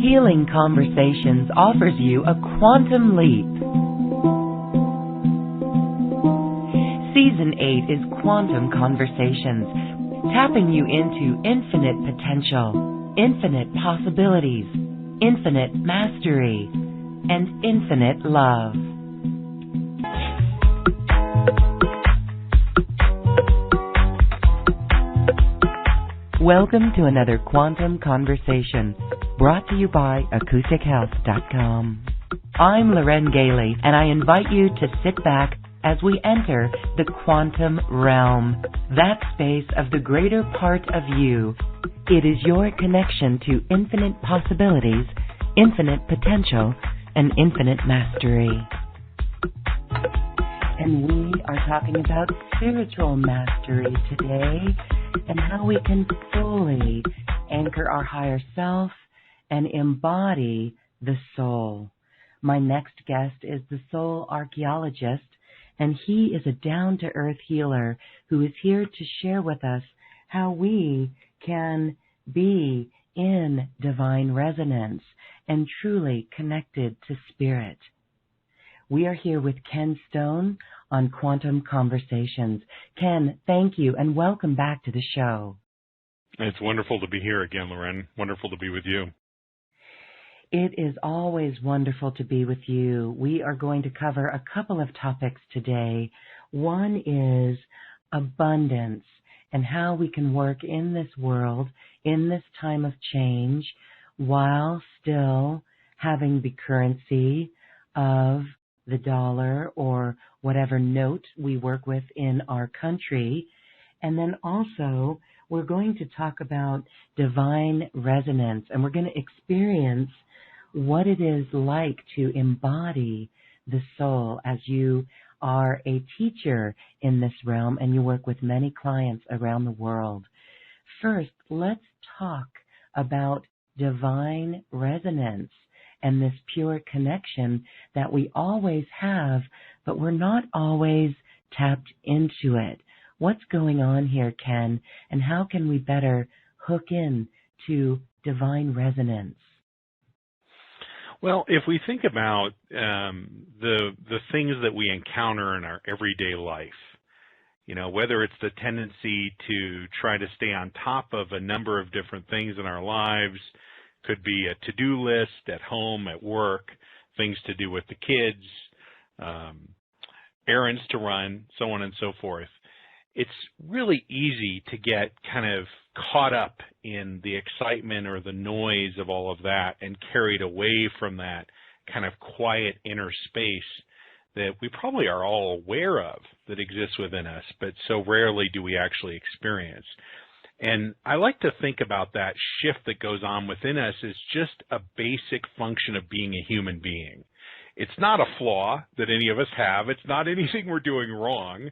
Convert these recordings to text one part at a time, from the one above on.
Healing Conversations offers you a quantum leap. Season 8 is Quantum Conversations, tapping you into infinite potential, infinite possibilities, infinite mastery, and infinite love. Welcome to another Quantum Conversation, brought to you by AcousticHealth.com. I'm Lauren Galey, and I invite you to sit back as we enter the quantum realm, that space of the greater part of you. It is your connection to infinite possibilities, infinite potential, and infinite mastery. And we are talking about spiritual mastery today and how we can fully anchor our higher self and embody the soul. My next guest is the soul archaeologist, and he is a down-to-earth healer who is here to share with us how we can be in divine resonance and truly connected to spirit. We are here with Ken Stone on Quantum Conversations. Ken, thank you, and welcome back to the show. It's wonderful to be here again, Lauren. Wonderful to be with you. It is always wonderful to be with you. We are going to cover a couple of topics today. One is abundance and how we can work in this world, in this time of change, while still having the currency of the dollar or whatever note we work with in our country. And then also, we're going to talk about divine resonance, and we're going to experience what it is like to embody the soul, as you are a teacher in this realm and you work with many clients around the world. First, let's talk about divine resonance and this pure connection that we always have, but we're not always tapped into it. What's going on here, Ken, and how can we better hook in to divine resonance? Well, if we think about the things that we encounter in our everyday life, you know, whether it's the tendency to try to stay on top of a number of different things in our lives, could be a to-do list at home, at work, things to do with the kids, errands to run, so on and so forth. It's really easy to get kind of caught up in the excitement or the noise of all of that and carried away from that kind of quiet inner space that we probably are all aware of that exists within us, but so rarely do we actually experience. And I like to think about that shift that goes on within us as just a basic function of being a human being. It's not a flaw that any of us have. It's not anything we're doing wrong.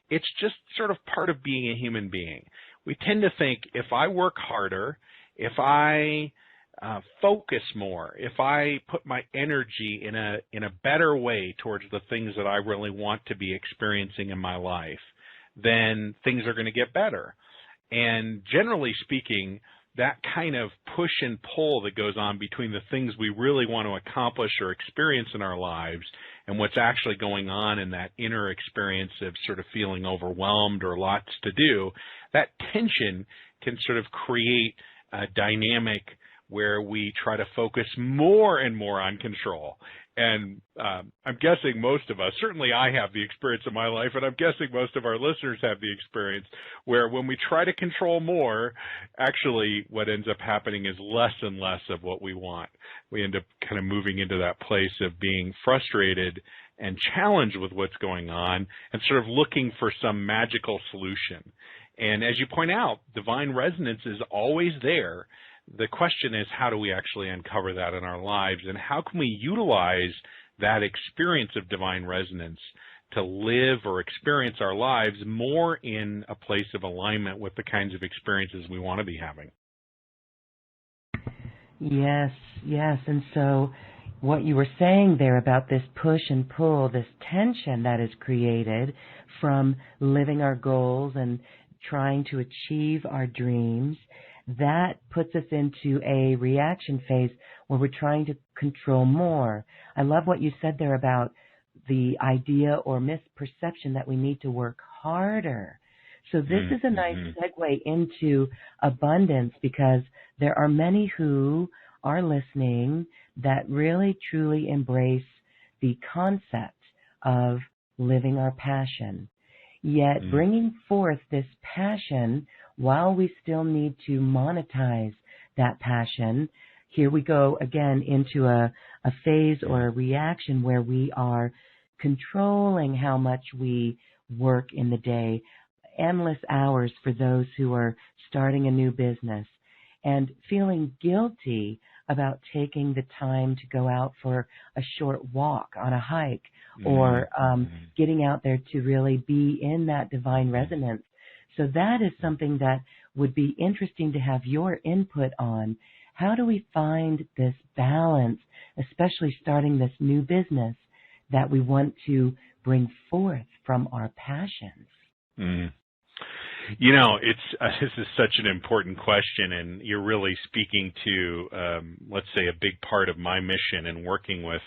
It's just sort of part of being a human being. We tend to think if I work harder, if I focus more, if I put my energy in a better way towards the things that I really want to be experiencing in my life, then things are going to get better. And generally speaking, that kind of push and pull that goes on between the things we really want to accomplish or experience in our lives and what's actually going on in that inner experience of sort of feeling overwhelmed or lots to do, that tension can sort of create a dynamic where we try to focus more and more on control. And I'm guessing most of us, certainly I have the experience in my life, and I'm guessing most of our listeners have the experience where when we try to control more, actually what ends up happening is less and less of what we want. We end up kind of moving into that place of being frustrated and challenged with what's going on and sort of looking for some magical solution. And as you point out, divine resonance is always there. The question is, how do we actually uncover that in our lives, and how can we utilize that experience of divine resonance to live or experience our lives more in a place of alignment with the kinds of experiences we want to be having? Yes, yes. And so what you were saying there about this push and pull, this tension that is created from living our goals and trying to achieve our dreams, that puts us into a reaction phase where we're trying to control more. I love what you said there about the idea or misperception that we need to work harder. So this is a nice segue into abundance, because there are many who are listening that really truly embrace the concept of living our passion, yet bringing forth this passion while we still need to monetize that passion. Here we go again into a phase or a reaction where we are controlling how much we work in the day, endless hours for those who are starting a new business, and feeling guilty about taking the time to go out for a short walk on a hike, or getting out there to really be in that divine resonance. So that is something that would be interesting to have your input on. How do we find this balance, especially starting this new business, that we want to bring forth from our passions? You know, this is such an important question, and you're really speaking to, let's say, a big part of my mission in working with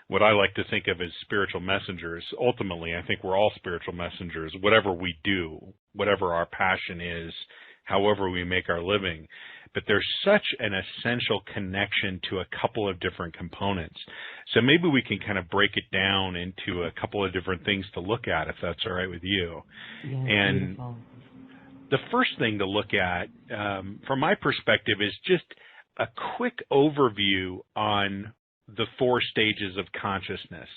what I like to think of as spiritual messengers. Ultimately, I think we're all spiritual messengers, whatever we do, whatever our passion is, however we make our living. But there's such an essential connection to a couple of different components. So maybe we can kind of break it down into a couple of different things to look at, if that's all right with you. Yeah, and beautiful. The first thing to look at, from my perspective, is just a quick overview on the 4 stages of consciousness,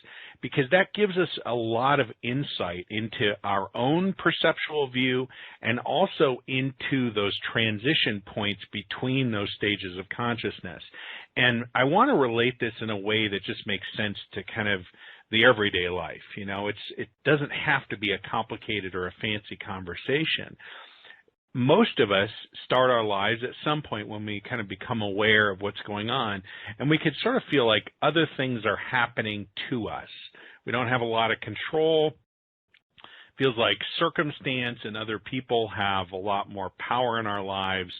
because that gives us a lot of insight into our own perceptual view and also into those transition points between those stages of consciousness. And I want to relate this in a way that just makes sense to kind of the everyday life. You know, it doesn't have to be a complicated or a fancy conversation. Most of us start our lives at some point when we kind of become aware of what's going on, and we can sort of feel like other things are happening to us. We don't have a lot of control. Feels like circumstance and other people have a lot more power in our lives,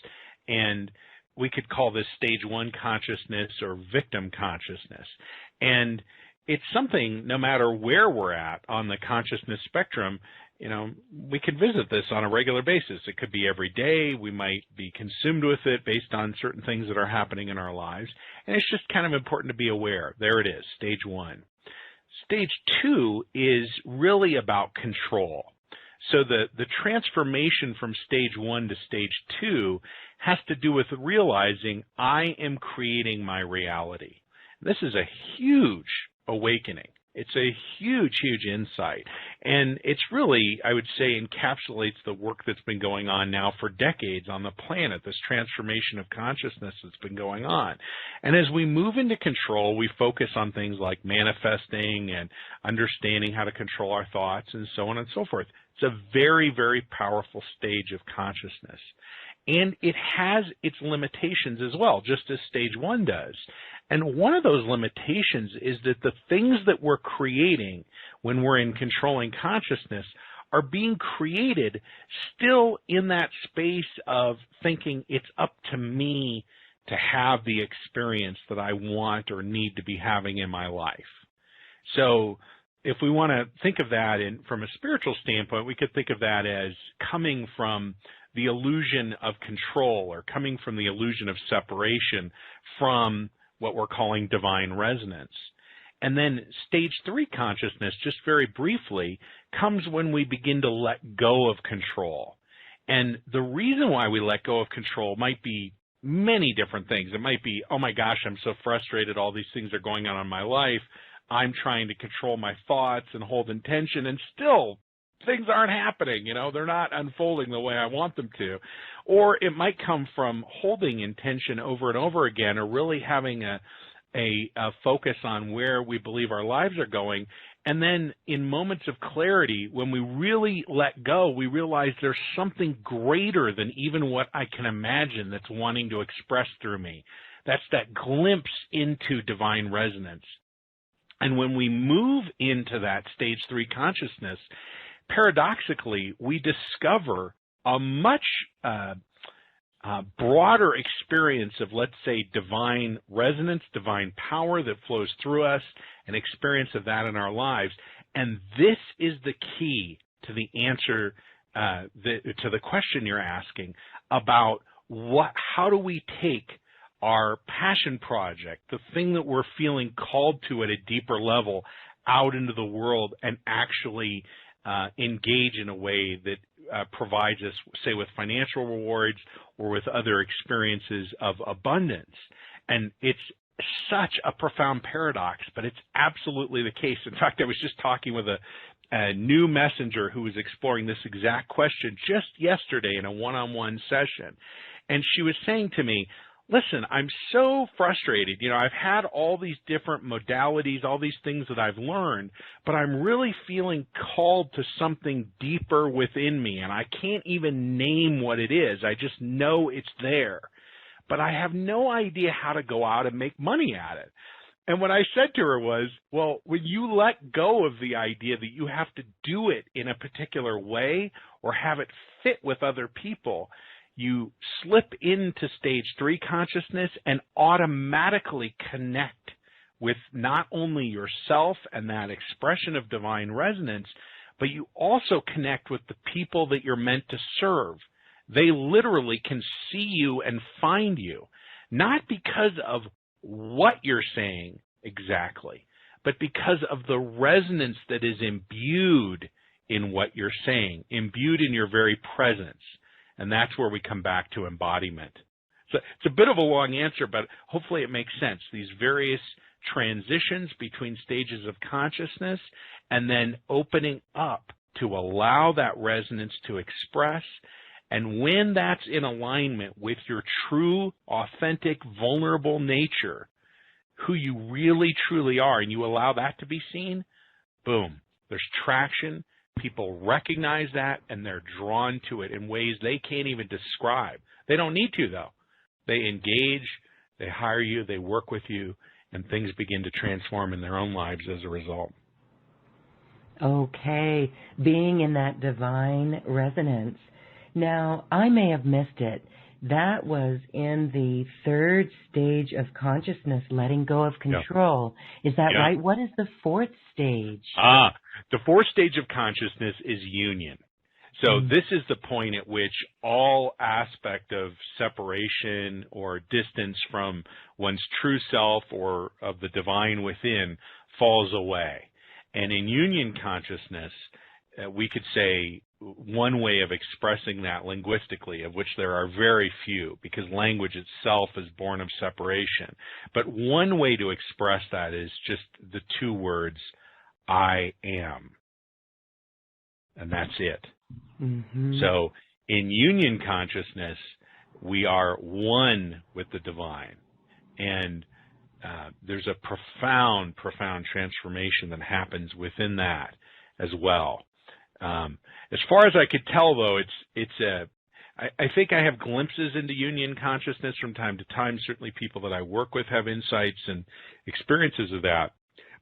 and we could call this stage 1 consciousness or victim consciousness. And it's something, no matter where we're at on the consciousness spectrum, you know, we could visit this on a regular basis. It could be every day. We might be consumed with it based on certain things that are happening in our lives. And it's just kind of important to be aware. There it is, stage 1. Stage 2 is really about control. So the transformation from stage 1 to stage 2 has to do with realizing I am creating my reality. This is a huge awakening. It's a huge, huge insight. And it's really, I would say, encapsulates the work that's been going on now for decades on the planet, this transformation of consciousness that's been going on. And as we move into control, we focus on things like manifesting and understanding how to control our thoughts and so on and so forth. It's a very, very powerful stage of consciousness. And it has its limitations as well, just as stage 1 does. And one of those limitations is that the things that we're creating when we're in controlling consciousness are being created still in that space of thinking it's up to me to have the experience that I want or need to be having in my life. So if we want to think of that from a spiritual standpoint, we could think of that as coming from the illusion of control, or coming from the illusion of separation from what we're calling divine resonance. And then stage 3 consciousness, just very briefly, comes when we begin to let go of control. And the reason why we let go of control might be many different things. It might be, oh my gosh, I'm so frustrated, all these things are going on in my life. I'm trying to control my thoughts and hold intention, and still things aren't happening, you know, they're not unfolding the way I want them to. Or it might come from holding intention over and over again, or really having a focus on where we believe our lives are going. And then in moments of clarity, when we really let go, we realize there's something greater than even what I can imagine that's wanting to express through me. That's that glimpse into divine resonance. And when we move into that stage 3 consciousness, paradoxically, we discover a much broader experience of, let's say, divine resonance, divine power that flows through us, an experience of that in our lives. And this is the key to the answer to the question you're asking about how do we take our passion project, the thing that we're feeling called to at a deeper level, out into the world and actually engage in a way that provides us, say, with financial rewards or with other experiences of abundance. And it's such a profound paradox, but it's absolutely the case. In fact, I was just talking with a new messenger who was exploring this exact question just yesterday in a one-on-one session. And she was saying to me, listen, I'm so frustrated. You know, I've had all these different modalities, all these things that I've learned, but I'm really feeling called to something deeper within me, and I can't even name what it is. I just know it's there, but I have no idea how to go out and make money at it. And what I said to her was, well, when you let go of the idea that you have to do it in a particular way or have it fit with other people, you slip into stage 3 consciousness and automatically connect with not only yourself and that expression of divine resonance, but you also connect with the people that you're meant to serve. They literally can see you and find you, not because of what you're saying exactly, but because of the resonance that is imbued in what you're saying, imbued in your very presence. And that's where we come back to embodiment. So it's a bit of a long answer, but hopefully it makes sense. These various transitions between stages of consciousness and then opening up to allow that resonance to express. And when that's in alignment with your true, authentic, vulnerable nature, who you really, truly are, and you allow that to be seen, boom, there's traction. People recognize that, and they're drawn to it in ways they can't even describe. They don't need to, though. They engage, they hire you, they work with you, and things begin to transform in their own lives as a result. Okay, being in that divine resonance. Now, I may have missed it. That was in the 3rd stage of consciousness, letting go of control. Yeah. Is that right? What is the 4th stage? The 4th stage of consciousness is union. So this is the point at which all aspect of separation or distance from one's true self or of the divine within falls away. And in union consciousness, we could say one way of expressing that linguistically, of which there are very few, because language itself is born of separation. But one way to express that is just the 2 words, I am. And that's it. Mm-hmm. So in union consciousness, we are one with the divine. And there's a profound, profound transformation that happens within that as well. As far as I could tell, though, I think I have glimpses into union consciousness from time to time. Certainly people that I work with have insights and experiences of that.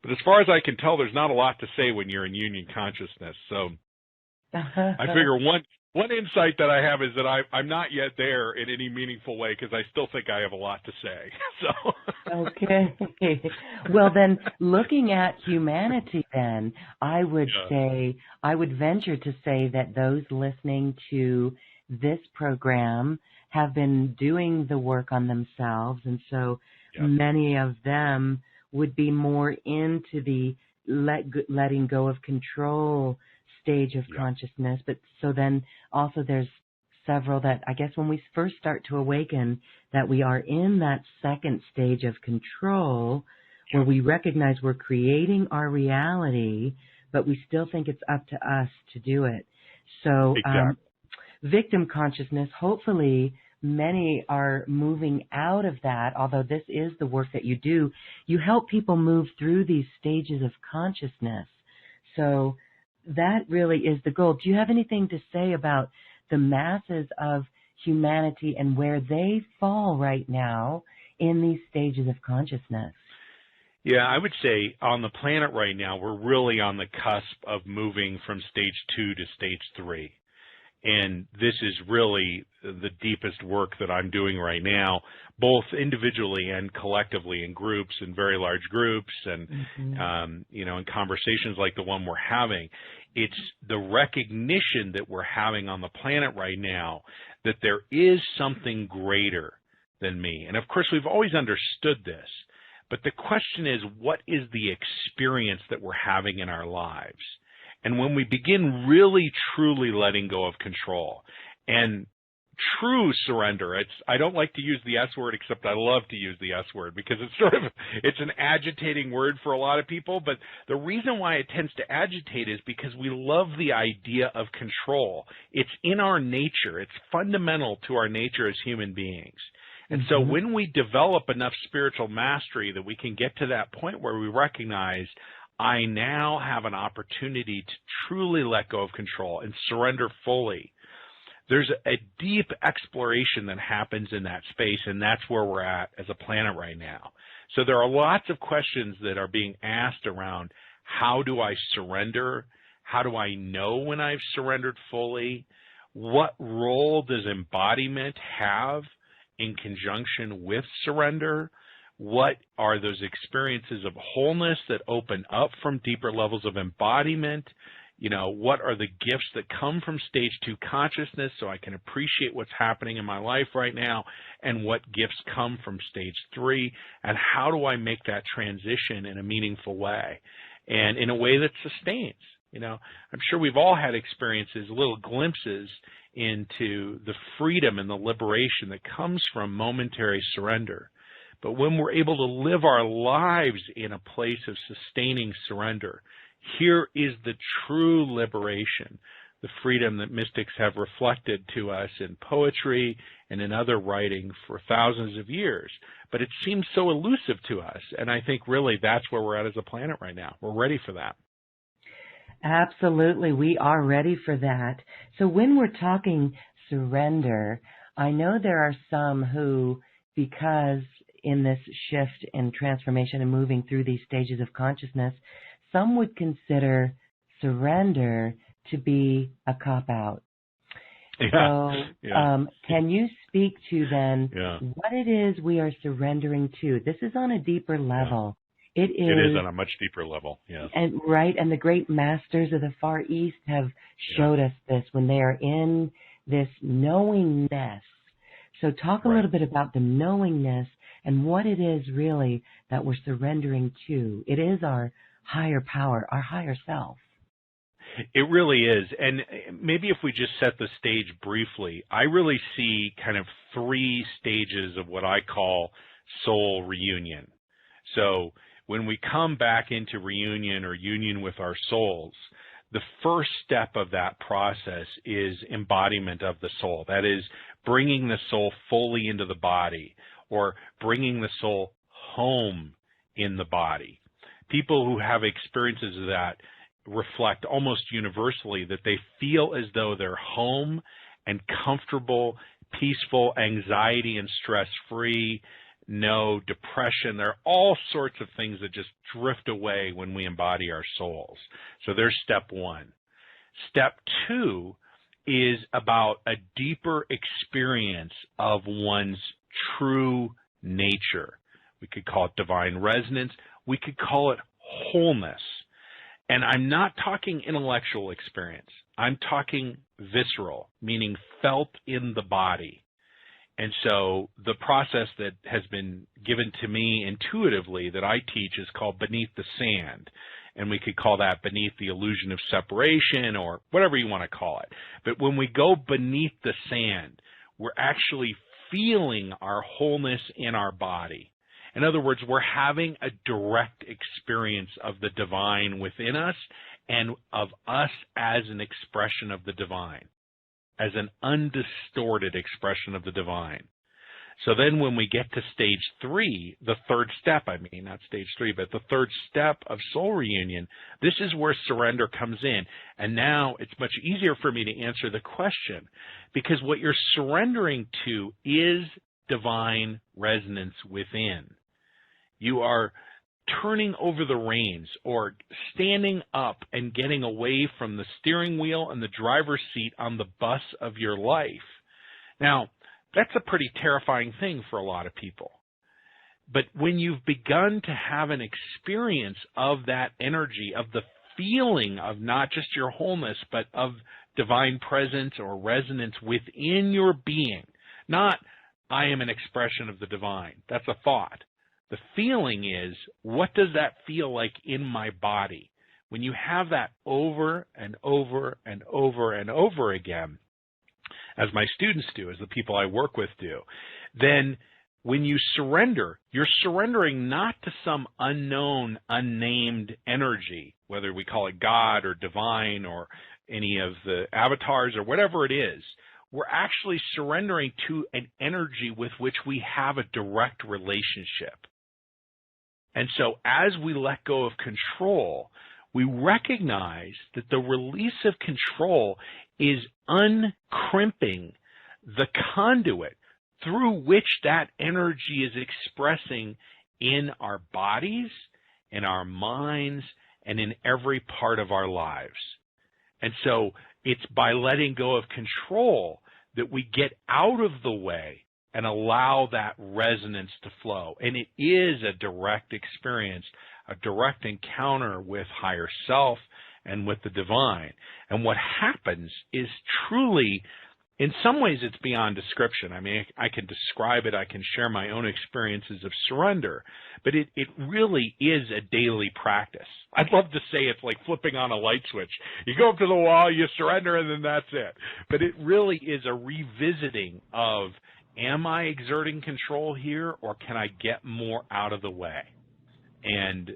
But as far as I can tell, there's not a lot to say when you're in union consciousness. So I figure one insight that I have is that I'm not yet there in any meaningful way, because I still think I have a lot to say. So. Okay. Well, then, looking at humanity, then, I would venture to say that those listening to this program have been doing the work on themselves, and so many of them would be more into the letting go of control stage of consciousness. But so then also there's several that I guess when we first start to awaken that we are in that 2nd stage of control where we recognize we're creating our reality, but we still think it's up to us to do it. So victim consciousness, hopefully many are moving out of that, although this is the work that you do. You help people move through these stages of consciousness. So that really is the goal. Do you have anything to say about the masses of humanity and where they fall right now in these stages of consciousness? Yeah, I would say on the planet right now, we're really on the cusp of moving from stage 2 to stage 3. And this is really the deepest work that I'm doing right now, both individually and collectively in groups, in very large groups, and in conversations like the one we're having. It's the recognition that we're having on the planet right now that there is something greater than me. And of course, we've always understood this, but the question is, what is the experience that we're having in our lives? And when we begin really, truly letting go of control and true surrender, I don't like to use the S word, except I love to use the S word because it's an agitating word for a lot of people. But the reason why it tends to agitate is because we love the idea of control. It's in our nature. It's fundamental to our nature as human beings. And so when we develop enough spiritual mastery that we can get to that point where we recognize, I now have an opportunity to truly let go of control and surrender fully, there's a deep exploration that happens in that space, and that's where we're at as a planet right now. So there are lots of questions that are being asked around, how do I surrender? How do I know when I've surrendered fully? What role does embodiment have in conjunction with surrender? What are those experiences of wholeness that open up from deeper levels of embodiment? What are the gifts that come from stage 2 consciousness so I can appreciate what's happening in my life right now, and what gifts come from stage 3, and how do I make that transition in a meaningful way and in a way that sustains? I'm sure we've all had experiences, little glimpses into the freedom and the liberation that comes from momentary surrender. But when we're able to live our lives in a place of sustaining surrender, here is the true liberation, the freedom that mystics have reflected to us in poetry and in other writing for thousands of years. But it seems so elusive to us, and I think really that's where we're at as a planet right now. We're ready for that. Absolutely, we are ready for that. So when we're talking surrender, I know there are some who, because in this shift and transformation and moving through these stages of consciousness, some would consider surrender to be a cop-out. Can you speak to then what it is we are surrendering to? This is on a deeper level. It is on a much deeper level, yes. And the great masters of the Far East have showed us this when they are in this knowingness. So talk a little bit about the knowingness and what it is really that we're surrendering to. It is our higher power, our higher self. It really is. And maybe if we just set the stage briefly, I really see kind of 3 stages of what I call soul reunion. So when we come back into reunion or union with our souls, the first step of that process is embodiment of the soul. That is, bringing the soul fully into the body, or bringing the soul home in the body. People who have experiences of that reflect almost universally that they feel as though they're home and comfortable, peaceful, anxiety and stress-free, no depression. There are all sorts of things that just drift away when we embody our souls. So there's step 1. Step 2 is about a deeper experience of one's true nature. We could call it divine resonance. We could call it wholeness. And I'm not talking intellectual experience. I'm talking visceral, meaning felt in the body. And so the process that has been given to me intuitively that I teach is called beneath the sand. And we could call that beneath the illusion of separation, or whatever you want to call it. But when we go beneath the sand, we're actually feeling our wholeness in our body. In other words, we're having a direct experience of the divine within us and of us as an expression of the divine, as an undistorted expression of the divine. So then when we get to stage 3, the third step, not stage 3, but the third step of soul reunion, this is where surrender comes in. And now it's much easier for me to answer the question, because what you're surrendering to is divine resonance within. You are turning over the reins, or standing up and getting away from the steering wheel and the driver's seat on the bus of your life, Now, that's a pretty terrifying thing for a lot of people. But when you've begun to have an experience of that energy, of the feeling of not just your wholeness, but of divine presence or resonance within your being, not I am an expression of the divine. That's a thought. The feeling is, what does that feel like in my body? When you have that over and over and over and over again, as my students do, as the people I work with do, then when you surrender, you're surrendering not to some unknown, unnamed energy, whether we call it God or divine or any of the avatars or whatever it is. We're actually surrendering to an energy with which we have a direct relationship. And so as we let go of control, we recognize that the release of control is uncrimping the conduit through which that energy is expressing in our bodies, in our minds, and in every part of our lives. And so it's by letting go of control that we get out of the way and allow that resonance to flow. And it is a direct experience, a direct encounter with higher self and with the divine. And what happens is truly, in some ways, it's beyond description. I mean, I can describe it. I can share my own experiences of surrender. But it really is a daily practice. I'd love to say it's like flipping on a light switch. You go up to the wall, you surrender, and then that's it. But it really is a revisiting of, am I exerting control here, or can I get more out of the way? And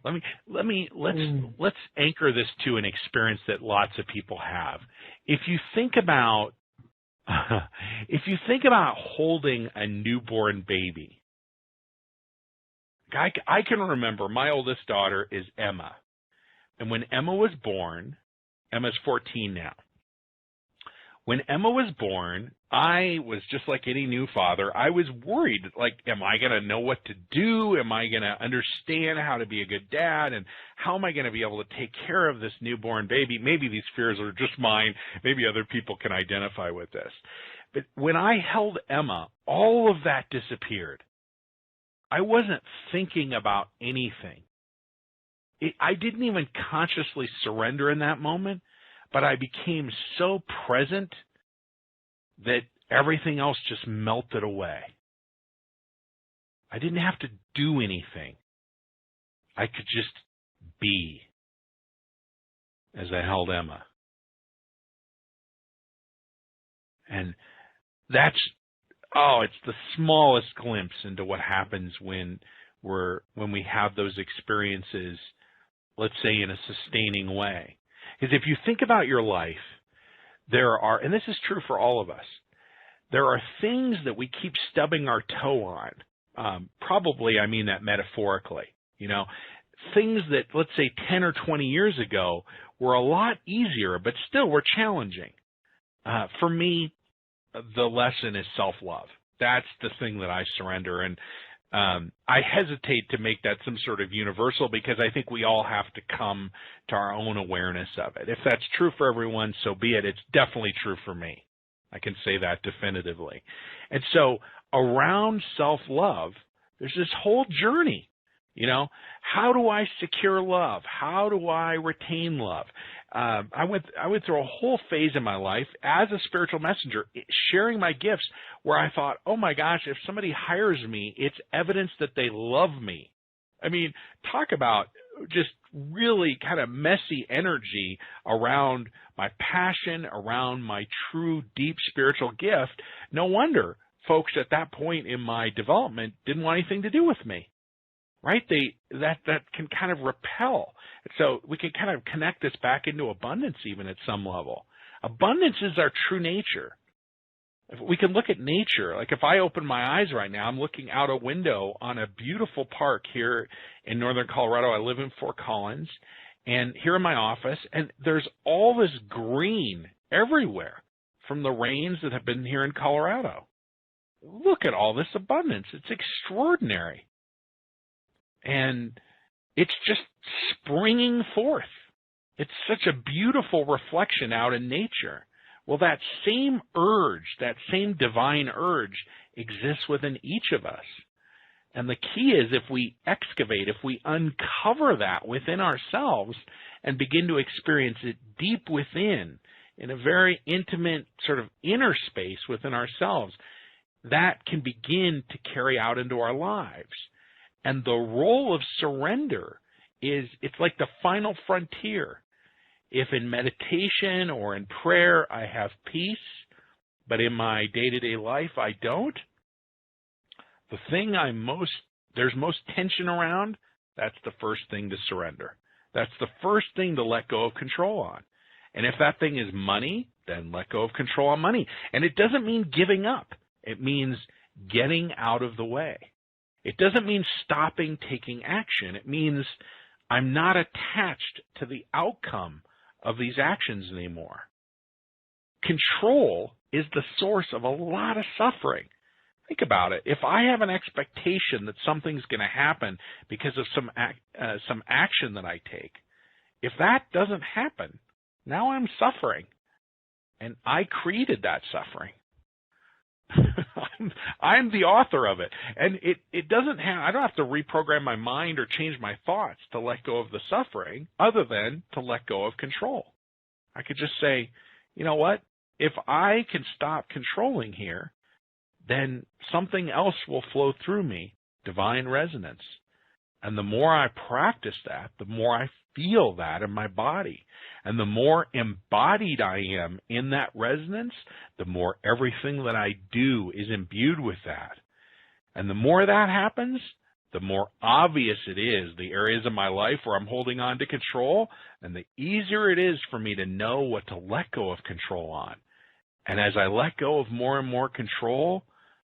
let's anchor this to an experience that lots of people have. If you think about holding a newborn baby, I can remember my oldest daughter is Emma, and when Emma was born, Emma's 14 now. When Emma was born, I was just like any new father. I was worried, like, am I going to know what to do? Am I going to understand how to be a good dad? And how am I going to be able to take care of this newborn baby? Maybe these fears are just mine. Maybe other people can identify with this. But when I held Emma, all of that disappeared. I wasn't thinking about anything. I didn't even consciously surrender in that moment, but I became so present that everything else just melted away. I didn't have to do anything. I could just be as I held Emma. And that's, it's the smallest glimpse into what happens when we have those experiences, let's say, in a sustaining way. Because if you think about your life, there are, and this is true for all of us, there are things that we keep stubbing our toe on. Probably, I mean that metaphorically. You know, things that, let's say, 10 or 20 years ago were a lot easier, but still were challenging. For me, the lesson is self-love. That's the thing that I surrender. And I hesitate to make that some sort of universal, because I think we all have to come to our own awareness of it. If that's true for everyone, so be it. It's definitely true for me. I can say that definitively. And so around self-love, there's this whole journey. You know, how do I secure love? How do I retain love? I went through a whole phase in my life as a spiritual messenger, sharing my gifts, where I thought, oh my gosh, if somebody hires me, it's evidence that they love me. I mean, talk about just really kind of messy energy around my passion, around my true deep spiritual gift. No wonder folks at that point in my development didn't want anything to do with me. Right? That can kind of repel. So we can kind of connect this back into abundance even at some level. Abundance is our true nature. If we can look at nature. Like if I open my eyes right now, I'm looking out a window on a beautiful park here in northern Colorado. I live in Fort Collins, and here in my office, and there's all this green everywhere from the rains that have been here in Colorado. Look at all this abundance. It's extraordinary. And it's just springing forth. It's such a beautiful reflection out in nature Well, that same urge, that same divine urge exists within each of us. And the key is if we excavate, if we uncover that within ourselves and begin to experience it deep within, in a very intimate sort of inner space within ourselves, that can begin to carry out into our lives. And the role of surrender is, it's like the final frontier. If in meditation or in prayer I have peace, but in my day-to-day life I don't, the thing there's most tension around, that's the first thing to surrender. That's the first thing to let go of control on. And if that thing is money, then let go of control on money. And it doesn't mean giving up. It means getting out of the way. It doesn't mean stopping taking action. It means I'm not attached to the outcome of these actions anymore. Control is the source of a lot of suffering. Think about it. If I have an expectation that something's going to happen because of some action that I take, if that doesn't happen, now I'm suffering. And I created that suffering. I'm the author of it. And it doesn't have, I don't have to reprogram my mind or change my thoughts to let go of the suffering, other than to let go of control. I could just say, you know what? If I can stop controlling here, then something else will flow through me, divine resonance. And the more I practice that, the more I feel that in my body. And the more embodied I am in that resonance, the more everything that I do is imbued with that. And the more that happens, the more obvious it is, the areas of my life where I'm holding on to control, and the easier it is for me to know what to let go of control on. And as I let go of more and more control,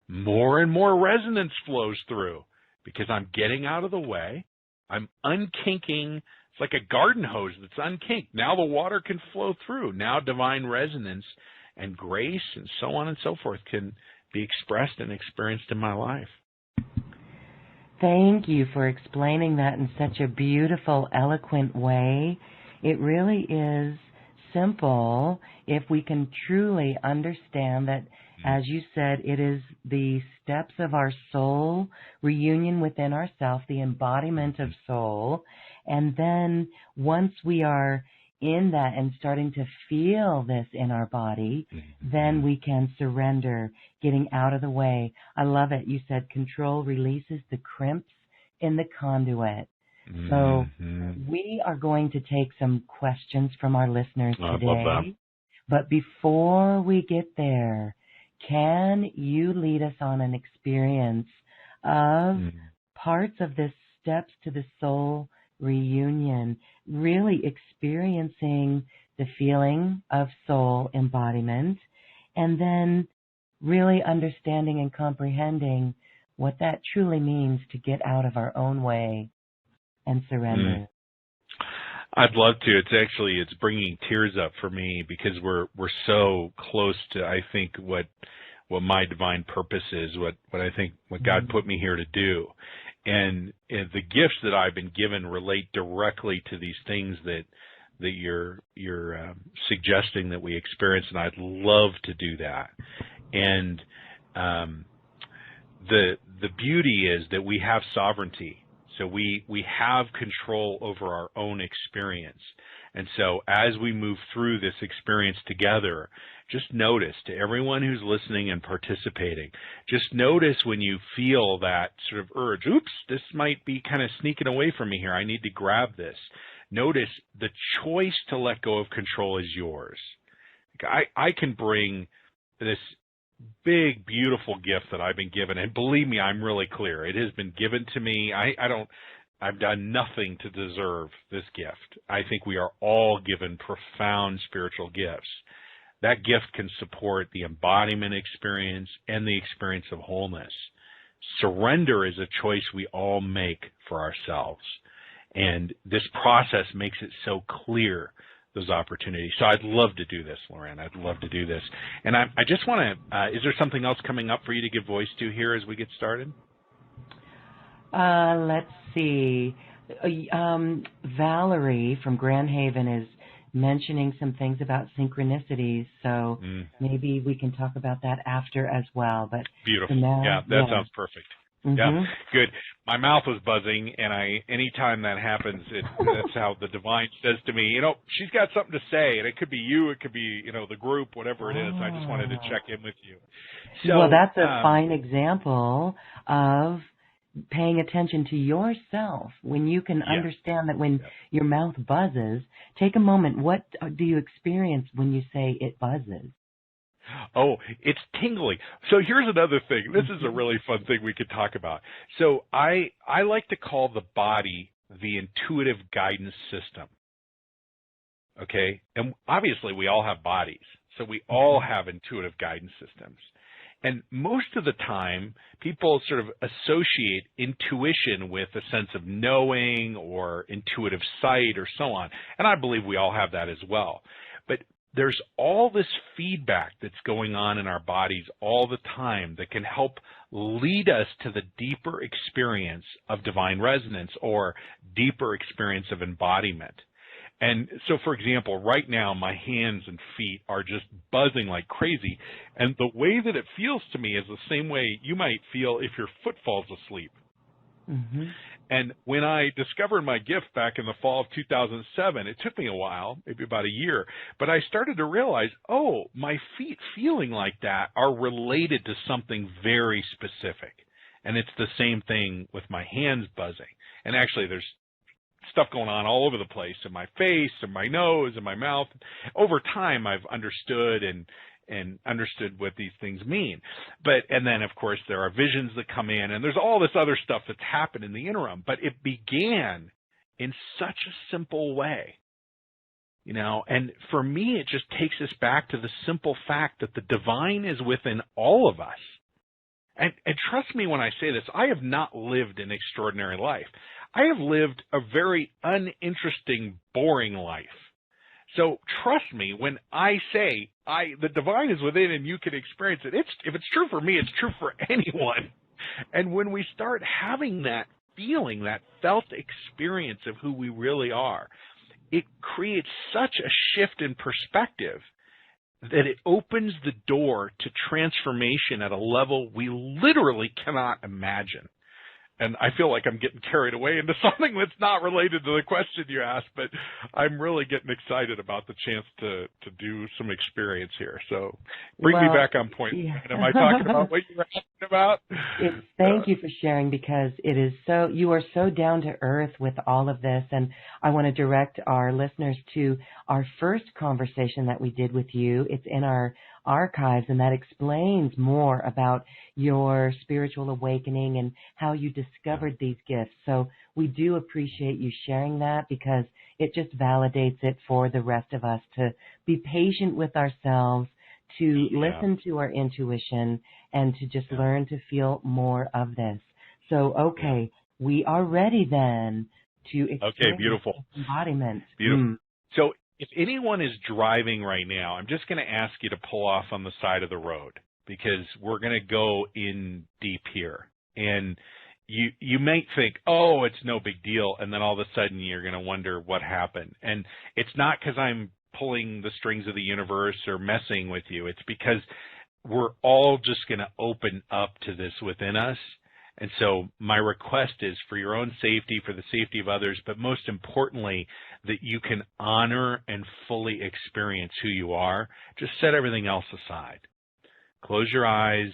more and more resonance flows through, because I'm getting out of the way. I'm unkinking. It's like a garden hose that's unkinked. Now the water can flow through. Now divine resonance and grace and so on and so forth can be expressed and experienced in my life. Thank you for explaining that in such a beautiful, eloquent way. It really is simple if we can truly understand that, as you said, it is the steps of our soul, reunion within ourself, the embodiment of soul. And then once we are in that and starting to feel this in our body, then we can surrender, getting out of the way. I love it. You said control releases the crimps in the conduit. So we are going to take some questions from our listeners today. I love that. But before we get there, can you lead us on an experience of parts of this steps to the soul reunion, really experiencing the feeling of soul embodiment, and then really understanding and comprehending what that truly means to get out of our own way and surrender? I'd love to. It's bringing tears up for me, because we're so close to, I think, what my divine purpose is, what God put me here to do. And the gifts that I've been given relate directly to these things that you're suggesting that we experience, and I'd love to do that. And the beauty is that we have sovereignty. So we have control over our own experience. And so as we move through this experience together, just notice, to everyone who's listening and participating, just notice when you feel that sort of urge, oops, this might be kind of sneaking away from me here. I need to grab this. Notice the choice to let go of control is yours. I can bring this big, beautiful gift that I've been given, and believe me, I'm really clear. It has been given to me. I've done nothing to deserve this gift. I think we are all given profound spiritual gifts. That gift can support the embodiment experience and the experience of wholeness. Surrender is a choice we all make for ourselves. And this process makes it so clear, those opportunities. So I'd love to do this, Lauren. I'd love to do this. And I just want to, is there something else coming up for you to give voice to here as we get started? Let's see. Valerie from Grand Haven is mentioning some things about synchronicities. So maybe we can talk about that after as well. But beautiful. Now, yeah, that sounds perfect. Mm-hmm. Yeah, good. My mouth was buzzing, and anytime that happens, that's how the divine says to me, she's got something to say, and it could be you, it could be, the group, whatever it is. I just wanted to check in with you. So, well, that's a fine example of paying attention to yourself when you can understand that when your mouth buzzes. Take a moment. What do you experience when you say it buzzes? Oh, it's tingly. So here's another thing. This is a really fun thing we could talk about. So I like to call the body the intuitive guidance system. Okay? And obviously we all have bodies. So we all have intuitive guidance systems. And most of the time, people sort of associate intuition with a sense of knowing or intuitive sight or so on. And I believe we all have that as well. But there's all this feedback that's going on in our bodies all the time that can help lead us to the deeper experience of divine resonance or deeper experience of embodiment. And so, for example, right now my hands and feet are just buzzing like crazy. And the way that it feels to me is the same way you might feel if your foot falls asleep. Mm-hmm. And when I discovered my gift back in the fall of 2007, it took me a while, maybe about a year, but I started to realize, my feet feeling like that are related to something very specific. And it's the same thing with my hands buzzing. And actually, there's stuff going on all over the place in my face and my nose and my mouth. Over time, I've understood and understood what these things mean. And then, of course, there are visions that come in, and there's all this other stuff that's happened in the interim. But it began in such a simple way, and for me, it just takes us back to the simple fact that the divine is within all of us. And trust me when I say this, I have not lived an extraordinary life. I have lived a very uninteresting, boring life. So trust me when I say the divine is within and you can experience it. If it's true for me, it's true for anyone. And when we start having that feeling, that felt experience of who we really are, it creates such a shift in perspective that it opens the door to transformation at a level we literally cannot imagine. And I feel like I'm getting carried away into something that's not related to the question you asked, but I'm really getting excited about the chance to do some experience here. So bring me back on point. Yeah. Am I talking about what you were asking about? Thank you for sharing, because you are so down to earth with all of this. And I want to direct our listeners to our first conversation that we did with you. It's in our archives, and that explains more about your spiritual awakening and how you discovered these gifts. So we do appreciate you sharing that, because it just validates it for the rest of us to be patient with ourselves, to listen to our intuition, and to just learn to feel more of this. So, we are ready then to experience beautiful. embodiment. Beautiful. So if anyone is driving right now, I'm just going to ask you to pull off on the side of the road, because we're going to go in deep here. And you might think, it's no big deal, and then all of a sudden you're going to wonder what happened. And it's not because I'm pulling the strings of the universe or messing with you. It's because we're all just going to open up to this within us. And so my request is, for your own safety, for the safety of others, but most importantly, that you can honor and fully experience who you are. Just set everything else aside. Close your eyes.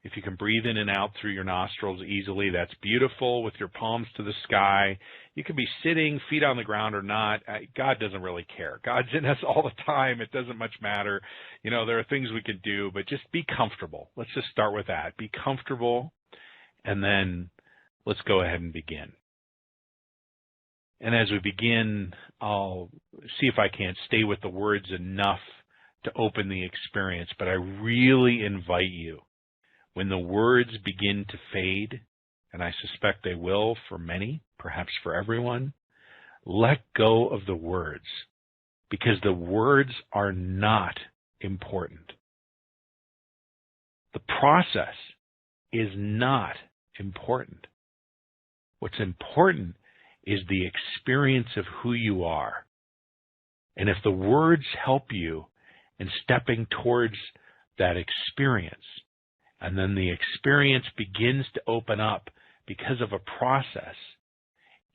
If you can breathe in and out through your nostrils easily, that's beautiful, with your palms to the sky. You can be sitting, feet on the ground or not. God doesn't really care. God's in us all the time. It doesn't much matter. There are things we can do, but just be comfortable. Let's just start with that. Be comfortable. And then let's go ahead and begin. And as we begin, I'll see if I can't stay with the words enough to open the experience. But I really invite you, when the words begin to fade, and I suspect they will for many, perhaps for everyone, let go of the words, because the words are not important. The process is not important. What's important is the experience of who you are. And if the words help you in stepping towards that experience, and then the experience begins to open up because of a process,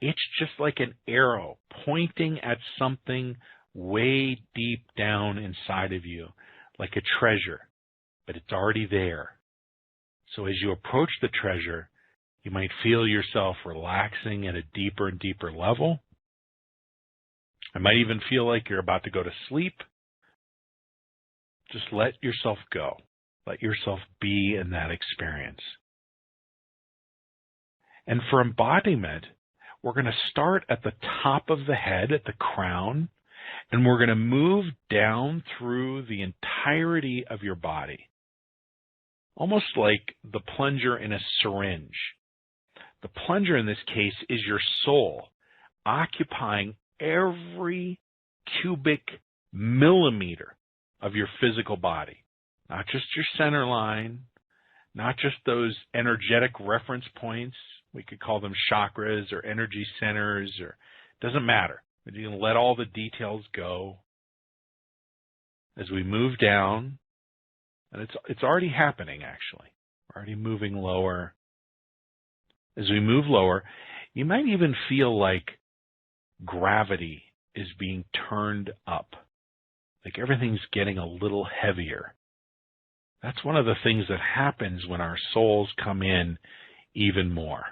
it's just like an arrow pointing at something way deep down inside of you, like a treasure, but it's already there. So as you approach the treasure, you might feel yourself relaxing at a deeper and deeper level. It might even feel like you're about to go to sleep. Just let yourself go. Let yourself be in that experience. And for embodiment, we're going to start at the top of the head, at the crown, and we're going to move down through the entirety of your body, almost like the plunger in a syringe. The plunger in this case is your soul, occupying every cubic millimeter of your physical body, not just your center line, not just those energetic reference points. We could call them chakras or energy centers, or doesn't matter. You can let all the details go as we move down, and it's already happening actually. We're already moving lower. As we move lower, you might even feel like gravity is being turned up, like everything's getting a little heavier. That's one of the things that happens when our souls come in even more.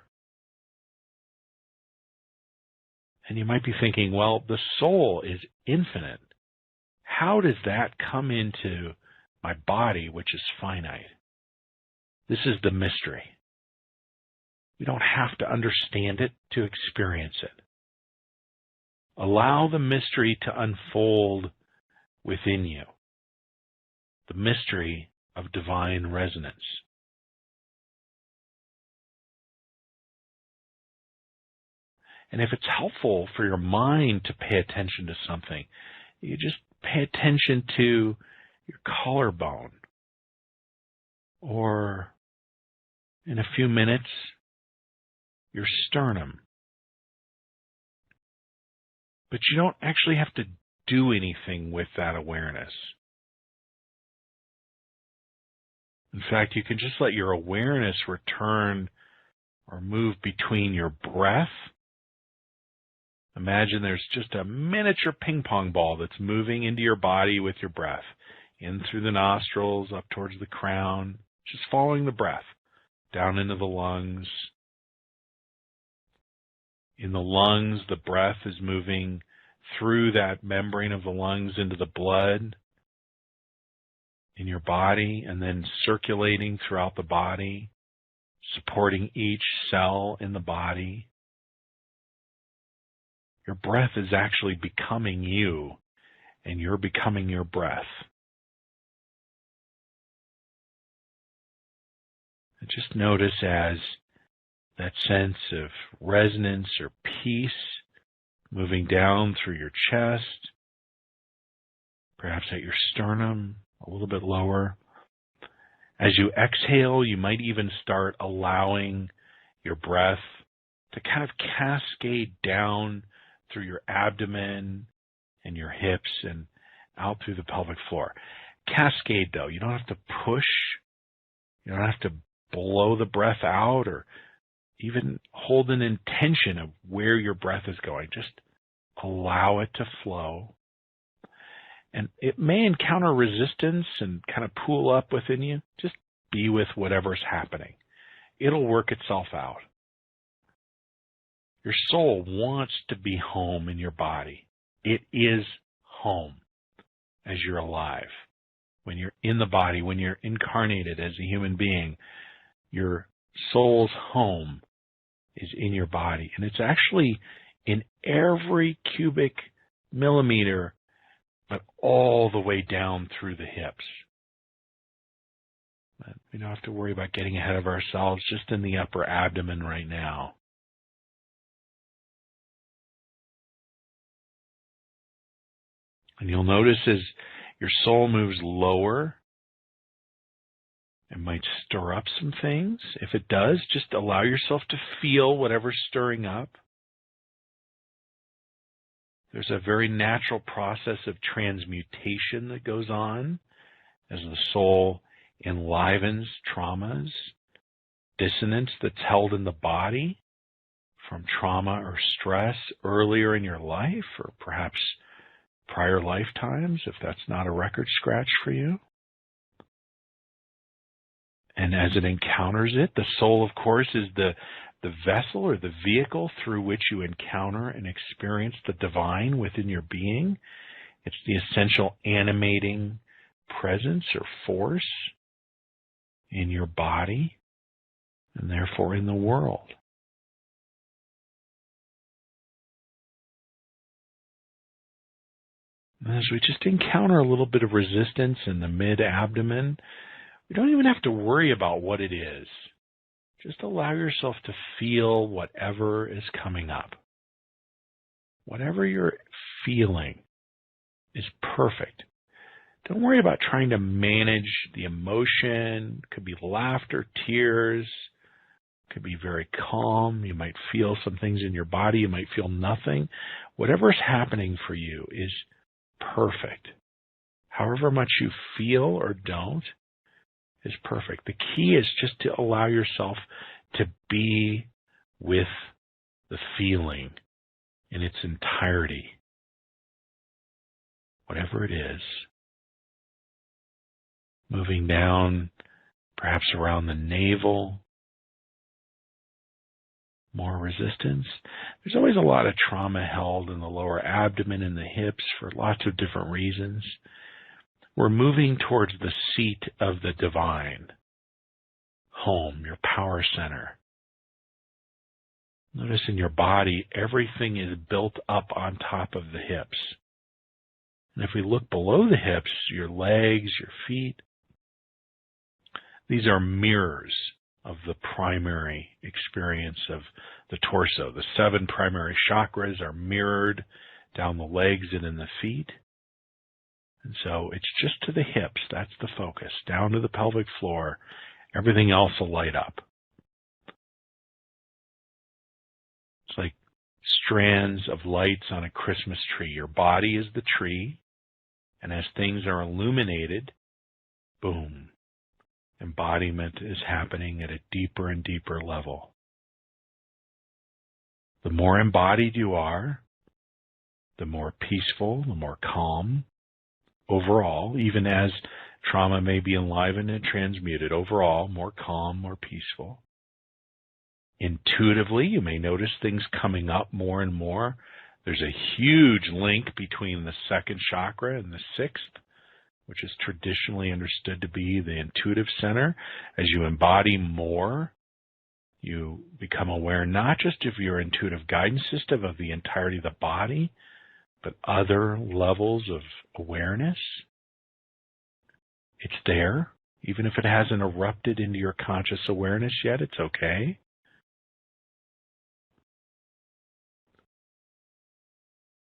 And you might be thinking, well, the soul is infinite. How does that come into my body, which is finite? This is the mystery. You don't have to understand it to experience it. Allow the mystery to unfold within you. The mystery of divine resonance. And if it's helpful for your mind to pay attention to something, you just pay attention to your collarbone. Or in a few minutes, your sternum. But you don't actually have to do anything with that awareness. In fact, you can just let your awareness return or move between your breath. Imagine there's just a miniature ping pong ball that's moving into your body with your breath, in through the nostrils, up towards the crown, just following the breath, down into the lungs. In the lungs, the breath is moving through that membrane of the lungs into the blood in your body, and then circulating throughout the body, supporting each cell in the body. Your breath is actually becoming you, and you're becoming your breath. And just notice as that sense of resonance or peace moving down through your chest, perhaps at your sternum, a little bit lower. As you exhale, you might even start allowing your breath to kind of cascade down through your abdomen and your hips and out through the pelvic floor. Cascade, though. You don't have to push. You don't have to blow the breath out or even hold an intention of where your breath is going. Just allow it to flow. And it may encounter resistance and kind of pool up within you. Just be with whatever's happening. It'll work itself out. Your soul wants to be home in your body. It is home as you're alive. When you're in the body, when you're incarnated as a human being, your soul's home is in your body. And it's actually in every cubic millimeter, but all the way down through the hips. But we don't have to worry about getting ahead of ourselves, just in the upper abdomen right now. And you'll notice as your soul moves lower, it might stir up some things. If it does, just allow yourself to feel whatever's stirring up. There's a very natural process of transmutation that goes on as the soul enlivens traumas, dissonance that's held in the body from trauma or stress earlier in your life, or perhaps prior lifetimes, if that's not a record scratch for you. And as it encounters it, the soul, of course, is the vessel or the vehicle through which you encounter and experience the divine within your being. It's the essential animating presence or force in your body and therefore in the world. And as we just encounter a little bit of resistance in the mid-abdomen, we don't even have to worry about what it is. Just allow yourself to feel whatever is coming up. Whatever you're feeling is perfect. Don't worry about trying to manage the emotion. It could be laughter, tears. It could be very calm. You might feel some things in your body. You might feel nothing. Whatever is happening for you is perfect. However much you feel or don't is perfect. The key is just to allow yourself to be with the feeling in its entirety, whatever it is. Moving down, perhaps around the navel, more resistance. There's always a lot of trauma held in the lower abdomen and the hips for lots of different reasons. We're moving towards the seat of the divine, home, your power center. Notice in your body, everything is built up on top of the hips. And if we look below the hips, your legs, your feet, these are mirrors of the primary experience of the torso. The 7 primary chakras are mirrored down the legs and in the feet. And so it's just to the hips, that's the focus, down to the pelvic floor. Everything else will light up. It's like strands of lights on a Christmas tree. Your body is the tree, and as things are illuminated, boom, embodiment is happening at a deeper and deeper level. The more embodied you are, the more peaceful, the more calm. Overall, even as trauma may be enlivened and transmuted, overall, more calm, more peaceful. Intuitively, you may notice things coming up more and more. There's a huge link between the 2nd chakra and the 6th, which is traditionally understood to be the intuitive center. As you embody more, you become aware not just of your intuitive guidance system of the entirety of the body, but other levels of awareness. It's there. Even if it hasn't erupted into your conscious awareness yet, it's okay.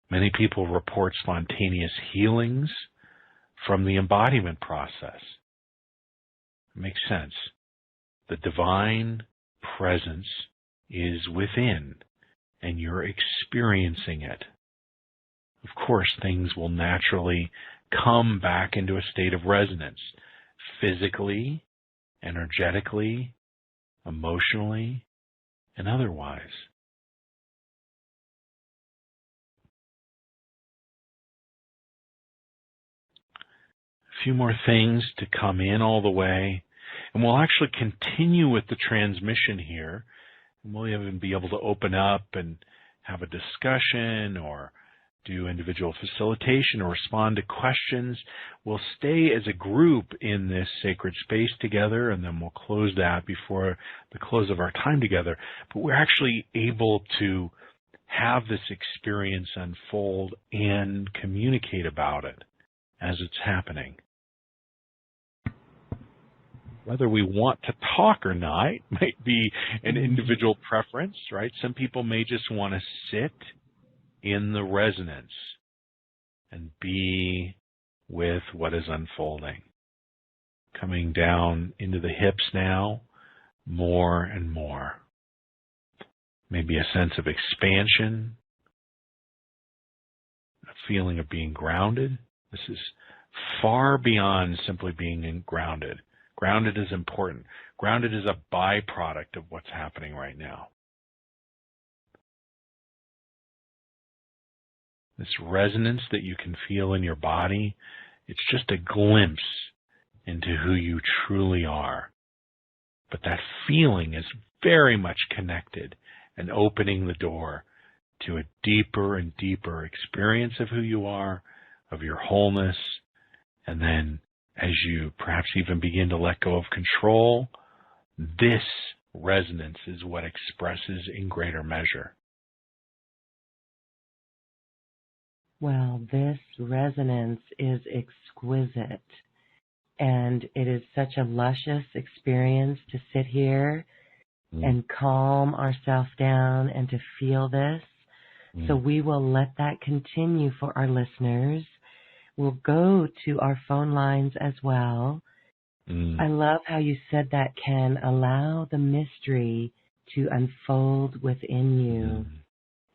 Many people report spontaneous healings from the embodiment process. It makes sense. The divine presence is within, and you're experiencing it. Of course, things will naturally come back into a state of resonance, physically, energetically, emotionally, and otherwise. A few more things to come in all the way, and we'll actually continue with the transmission here, and we'll even be able to open up and have a discussion or do individual facilitation or respond to questions. We'll stay as a group in this sacred space together, and then we'll close that before the close of our time together. But we're actually able to have this experience unfold and communicate about it as it's happening. Whether we want to talk or not might be an individual preference, right? Some people may just want to sit in the resonance and be with what is unfolding. Coming down into the hips now, more and more. Maybe a sense of expansion, feeling of being grounded. This is far beyond simply being grounded. Grounded is important. Grounded is a byproduct of what's happening right now. This resonance that you can feel in your body, it's just a glimpse into who you truly are. But that feeling is very much connected and opening the door to a deeper and deeper experience of who you are, of your wholeness, and then as you perhaps even begin to let go of control, this resonance is what expresses in greater measure. Well, this resonance is exquisite, and it is such a luscious experience to sit here and calm ourselves down and to feel this. So we will let that continue for our listeners. We'll go to our phone lines as well. I love how you said that, Ken. Allow the mystery to unfold within you.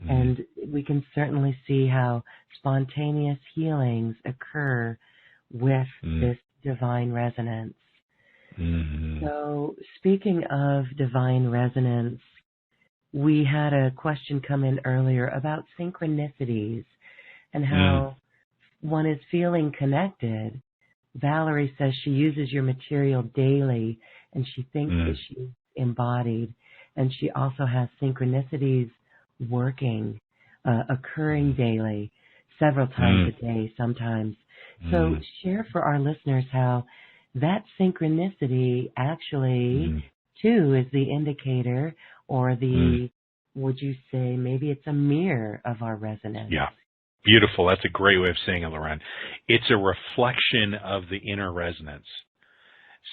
And we can certainly see how spontaneous healings occur with this divine resonance. So speaking of divine resonance, we had a question come in earlier about synchronicities and how one is feeling connected. Valerie says she uses your material daily and she thinks that she's embodied. And she also has synchronicities working, occurring daily, several times a day sometimes. So share for our listeners how that synchronicity actually, too, is the indicator or the, would you say, maybe it's a mirror of our resonance. Yeah. Beautiful. That's a great way of saying it, Lauren. It's a reflection of the inner resonance.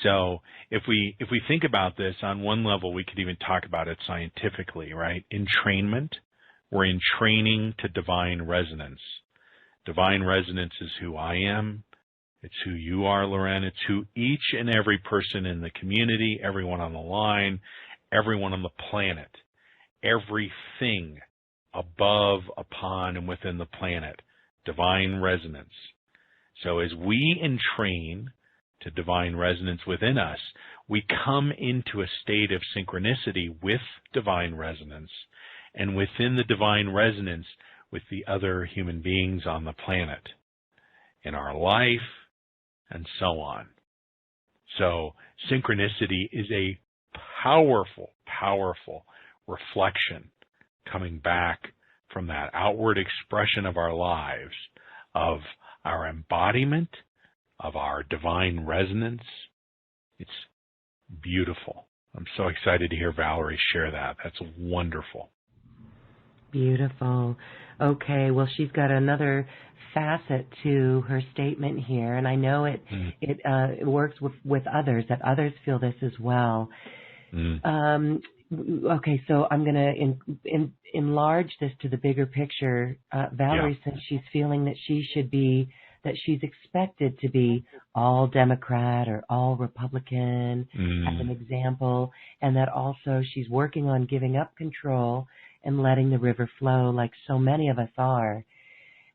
So if we think about this on one level, we could even talk about it scientifically, right? Entrainment, we're in training to divine resonance. Divine resonance is who I am. It's who you are, Lauren. It's who each and every person in the community, everyone on the line, everyone on the planet, everything above, upon, and within the planet, divine resonance. So as we entrain to divine resonance within us, we come into a state of synchronicity with divine resonance, and within the divine resonance with the other human beings on the planet, in our life, and so on. So synchronicity is a powerful, powerful reflection coming back from that outward expression of our lives, of our embodiment, of our divine resonance. It's beautiful. I'm so excited to hear Valerie share that. That's wonderful. Beautiful. Okay, well, she's got another facet to her statement here, and I know it works with others, that others feel this as well. Okay, so I'm going to enlarge this to the bigger picture. Valerie says she's feeling that she's expected to be all Democrat or all Republican, as an example, and that also she's working on giving up control and letting the river flow like so many of us are.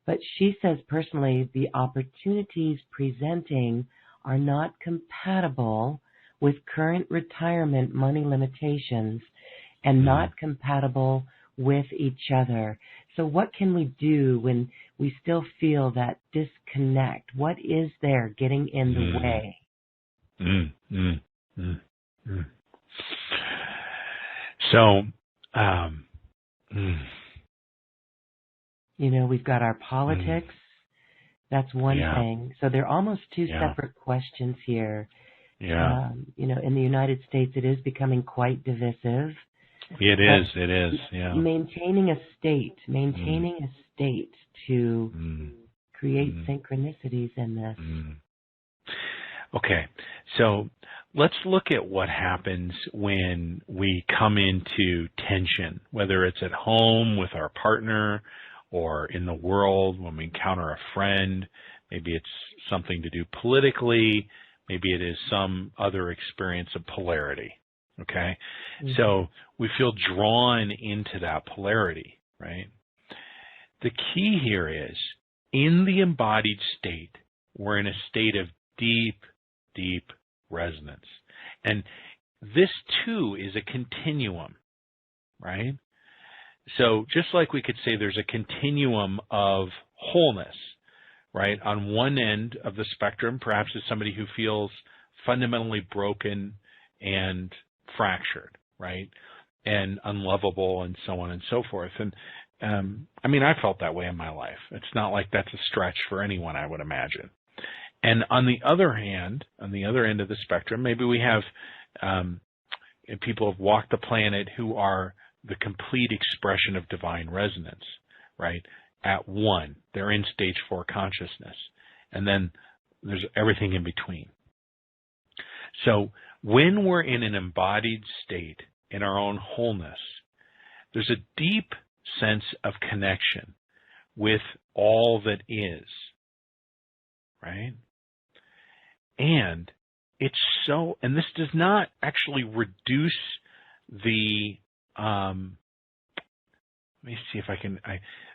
But she says personally the opportunities presenting are not compatible with current retirement money limitations and not compatible with each other. So what can we do when we still feel that disconnect? What is there getting in the way? So, you know, we've got our politics. That's one thing. So they're almost two separate questions here. You know, in the United States, it is becoming quite divisive. It is, yeah. Maintaining a state to create synchronicities in this. Okay, so let's look at what happens when we come into tension, whether it's at home with our partner or in the world when we encounter a friend. Maybe it's something to do politically. Maybe it is some other experience of polarity, okay? So we feel drawn into that polarity, right? The key here is in the embodied state, we're in a state of deep, deep resonance. And this too is a continuum, right? So just like we could say there's a continuum of wholeness, right? On one end of the spectrum, perhaps is somebody who feels fundamentally broken and fractured, right? And unlovable and so on and so forth. And I mean, I felt that way in my life. It's not like that's a stretch for anyone, I would imagine. And on the other hand, on the other end of the spectrum, maybe we have people who have walked the planet who are the complete expression of divine resonance, right? At one, they're in stage 4 consciousness. And then there's everything in between. So when we're in an embodied state, in our own wholeness, there's a deep sense of connection with all that is, right? And it's so, and this does not actually reduce the, let me see if I can,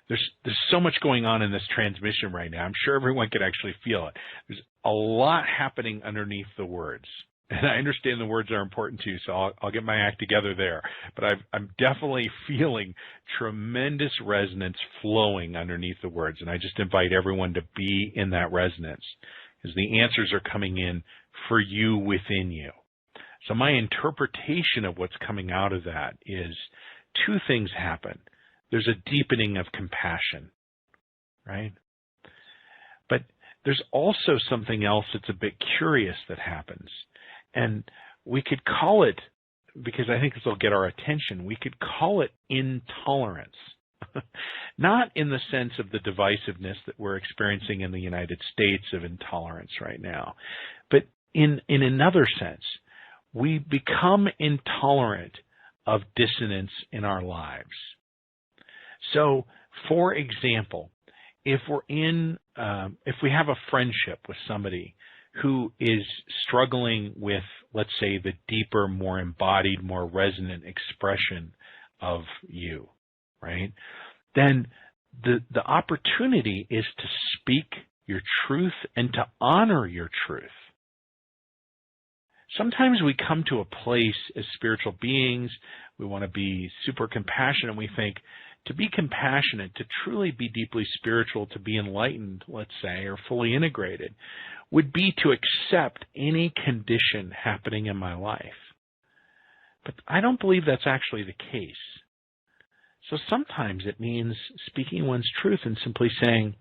there's so much going on in this transmission right now. I'm sure everyone could actually feel it. There's a lot happening underneath the words. And I understand the words are important too, so I'll get my act together there. But I'm definitely feeling tremendous resonance flowing underneath the words, and I just invite everyone to be in that resonance, because the answers are coming in for you within you. So my interpretation of what's coming out of that is two things happen. There's a deepening of compassion, right? But there's also something else that's a bit curious that happens. And we could call it, because I think this will get our attention, we could call it intolerance. Not in the sense of the divisiveness that we're experiencing in the United States of intolerance right now, but in another sense, we become intolerant of dissonance in our lives. So, for example, if we have a friendship with somebody who is struggling with, let's say, the deeper, more embodied, more resonant expression of you, right? Then the opportunity is to speak your truth and to honor your truth. Sometimes we come to a place as spiritual beings, we want to be super compassionate, we think, to be compassionate, to truly be deeply spiritual, to be enlightened, let's say, or fully integrated, would be to accept any condition happening in my life. But I don't believe that's actually the case. So sometimes it means speaking one's truth and simply saying,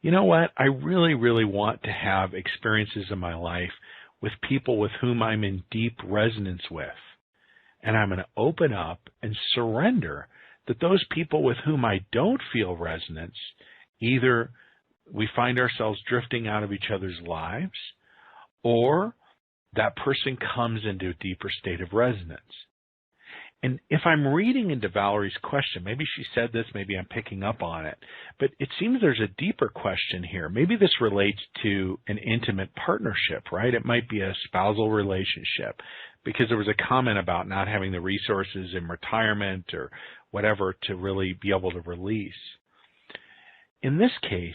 you know what, I really, really want to have experiences in my life with people with whom I'm in deep resonance with. And I'm going to open up and surrender that those people with whom I don't feel resonance, either we find ourselves drifting out of each other's lives, or that person comes into a deeper state of resonance. And if I'm reading into Valerie's question, maybe she said this, maybe I'm picking up on it, but it seems there's a deeper question here. Maybe this relates to an intimate partnership, right? It might be a spousal relationship, because there was a comment about not having the resources in retirement or whatever to really be able to release. In this case,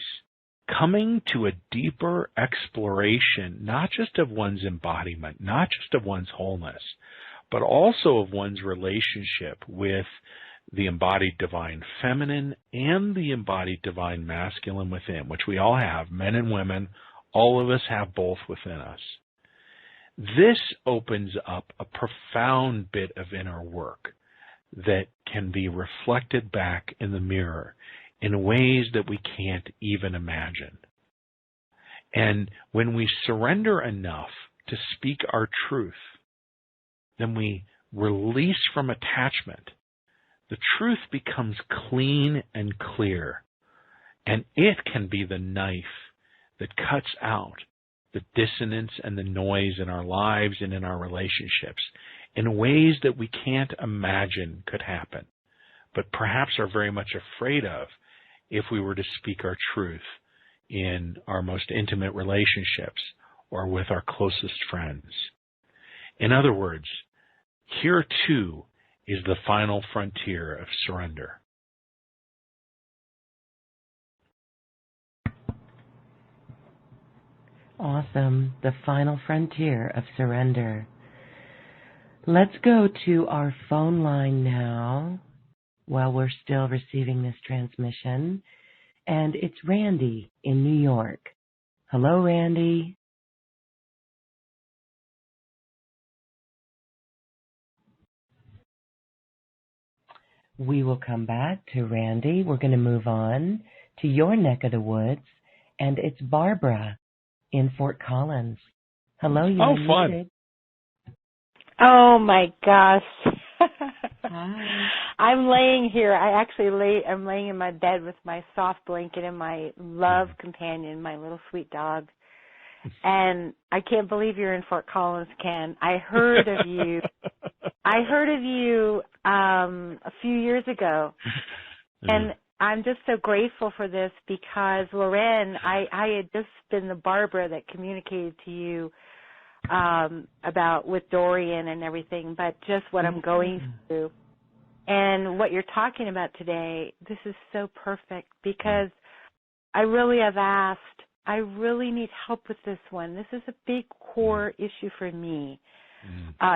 coming to a deeper exploration, not just of one's embodiment, not just of one's wholeness, but also of one's relationship with the embodied divine feminine and the embodied divine masculine within, which we all have, men and women, all of us have both within us. This opens up a profound bit of inner work that can be reflected back in the mirror in ways that we can't even imagine. And when we surrender enough to speak our truth, then we release from attachment. The truth becomes clean and clear, and it can be the knife that cuts out the dissonance and the noise in our lives and in our relationships in ways that we can't imagine could happen, but perhaps are very much afraid of if we were to speak our truth in our most intimate relationships or with our closest friends. In other words, here too is the final frontier of surrender. Awesome. The final frontier of surrender. Let's go to our phone line now while we're still receiving this transmission. And it's Randy in New York. Hello, Randy. We will come back to Randy. We're going to move on to your neck of the woods, and it's Barbara in Fort Collins. Hello, you're fun. Oh my gosh. Hi. I'm laying here. I'm laying in my bed with my soft blanket and my love companion, my little sweet dog. And I can't believe you're in Fort Collins, Ken. I heard of you. A few years ago. And I'm just so grateful for this because, Lauren, I had just been the Barbara that communicated to you about with Dorian and everything, but just what I'm going through. And what you're talking about today, this is so perfect because I really have asked, I really need help with this one. This is a big core issue for me.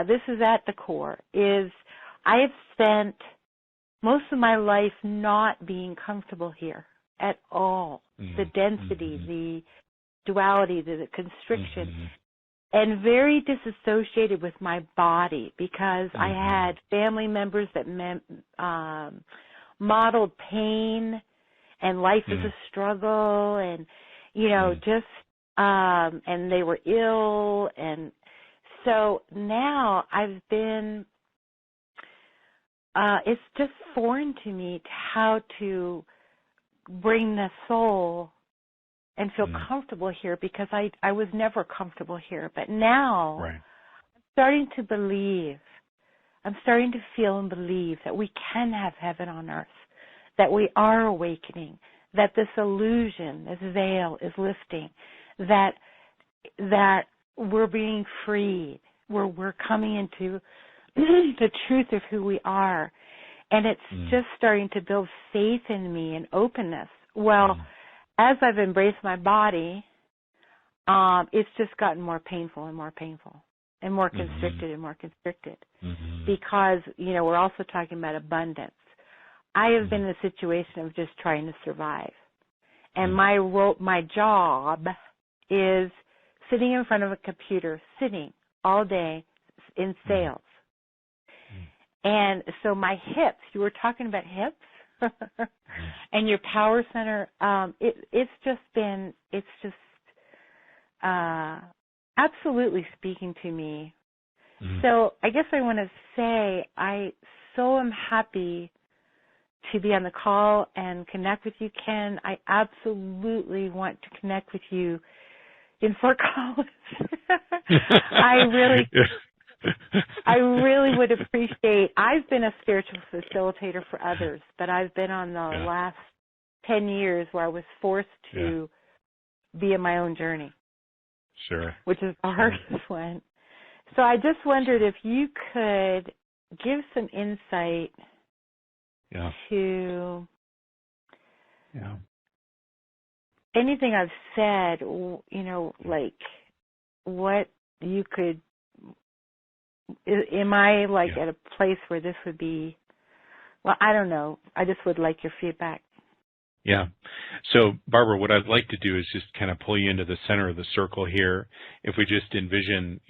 This is at the core, is I have spent most of my life not being comfortable here at all. The density, the duality, the constriction, and very disassociated with my body because I had family members that modeled pain and life is a struggle and, and they were ill. And so now I've been, it's just foreign to me how to bring the soul and feel comfortable here because I was never comfortable here. But now I'm starting to believe, I'm starting to feel and believe that we can have heaven on earth, that we are awakening, that this illusion, this veil is lifting, that we're being freed, we're coming into the truth of who we are. And it's just starting to build faith in me and openness. Well, as I've embraced my body, it's just gotten more painful and more painful and more constricted and more constricted because, we're also talking about abundance. I have been in a situation of just trying to survive. And my job is sitting in front of a computer, sitting all day in sales. And so my hips, you were talking about hips and your power center, it's just absolutely speaking to me. So I guess I want to say I so am happy to be on the call and connect with you, Ken. I absolutely want to connect with you in Fort Collins. I really would appreciate, I've been a spiritual facilitator for others, but I've been on the last 10 years where I was forced to be in my own journey. Sure. Which is the hardest one. So I just wondered if you could give some insight to anything I've said, like what you could, am I at a place where this would be, well, I don't know. I just would like your feedback. Yeah. So, Barbara, what I'd like to do is just kind of pull you into the center of the circle here. If we just envision,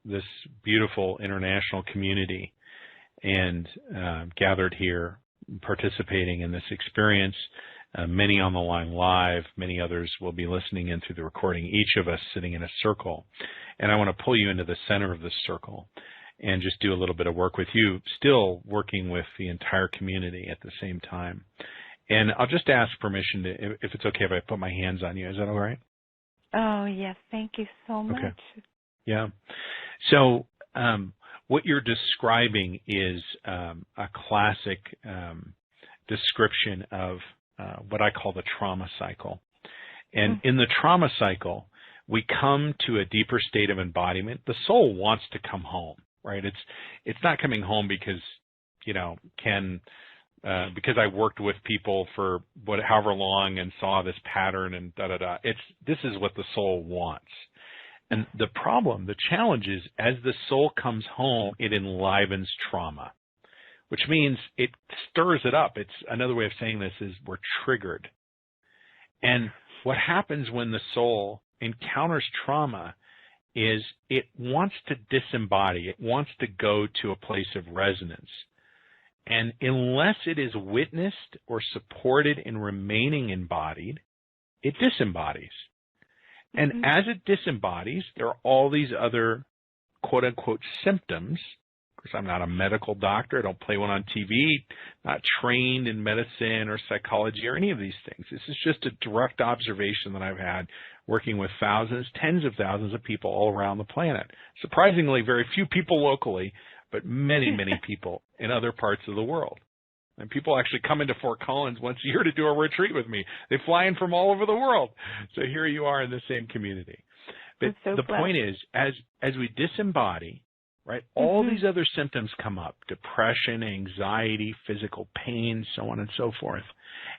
this beautiful international community and gathered here participating in this experience, many on the line live, many others will be listening in through the recording, each of us sitting in a circle. And I want to pull you into the center of this circle and just do a little bit of work with you, still working with the entire community at the same time. And I'll just ask permission to, if it's okay if I put my hands on you. Is that all right? Oh, yes. Thank you so much. Okay. Yeah. So what you're describing is a classic description of what I call the trauma cycle. And in the trauma cycle, we come to a deeper state of embodiment. The soul wants to come home, right? It's not coming home because, because I worked with people for however long and saw this pattern and da-da-da. This is what the soul wants. And the problem, the challenge is, as the soul comes home, it enlivens trauma, which means it stirs it up. It's another way of saying this is we're triggered. And what happens when the soul encounters trauma is it wants to disembody. It wants to go to a place of resonance. And unless it is witnessed or supported in remaining embodied, it disembodies. And as it disembodies, there are all these other quote-unquote symptoms. Of course, I'm not a medical doctor. I don't play one on TV, not trained in medicine or psychology or any of these things. This is just a direct observation that I've had working with thousands, tens of thousands of people all around the planet. Surprisingly, very few people locally, but many, many people in other parts of the world. And people actually come into Fort Collins once a year to do a retreat with me. They fly in from all over the world. So here you are in the same community. But the point is, as we disembody, right, all these other symptoms come up: depression, anxiety, physical pain, so on and so forth.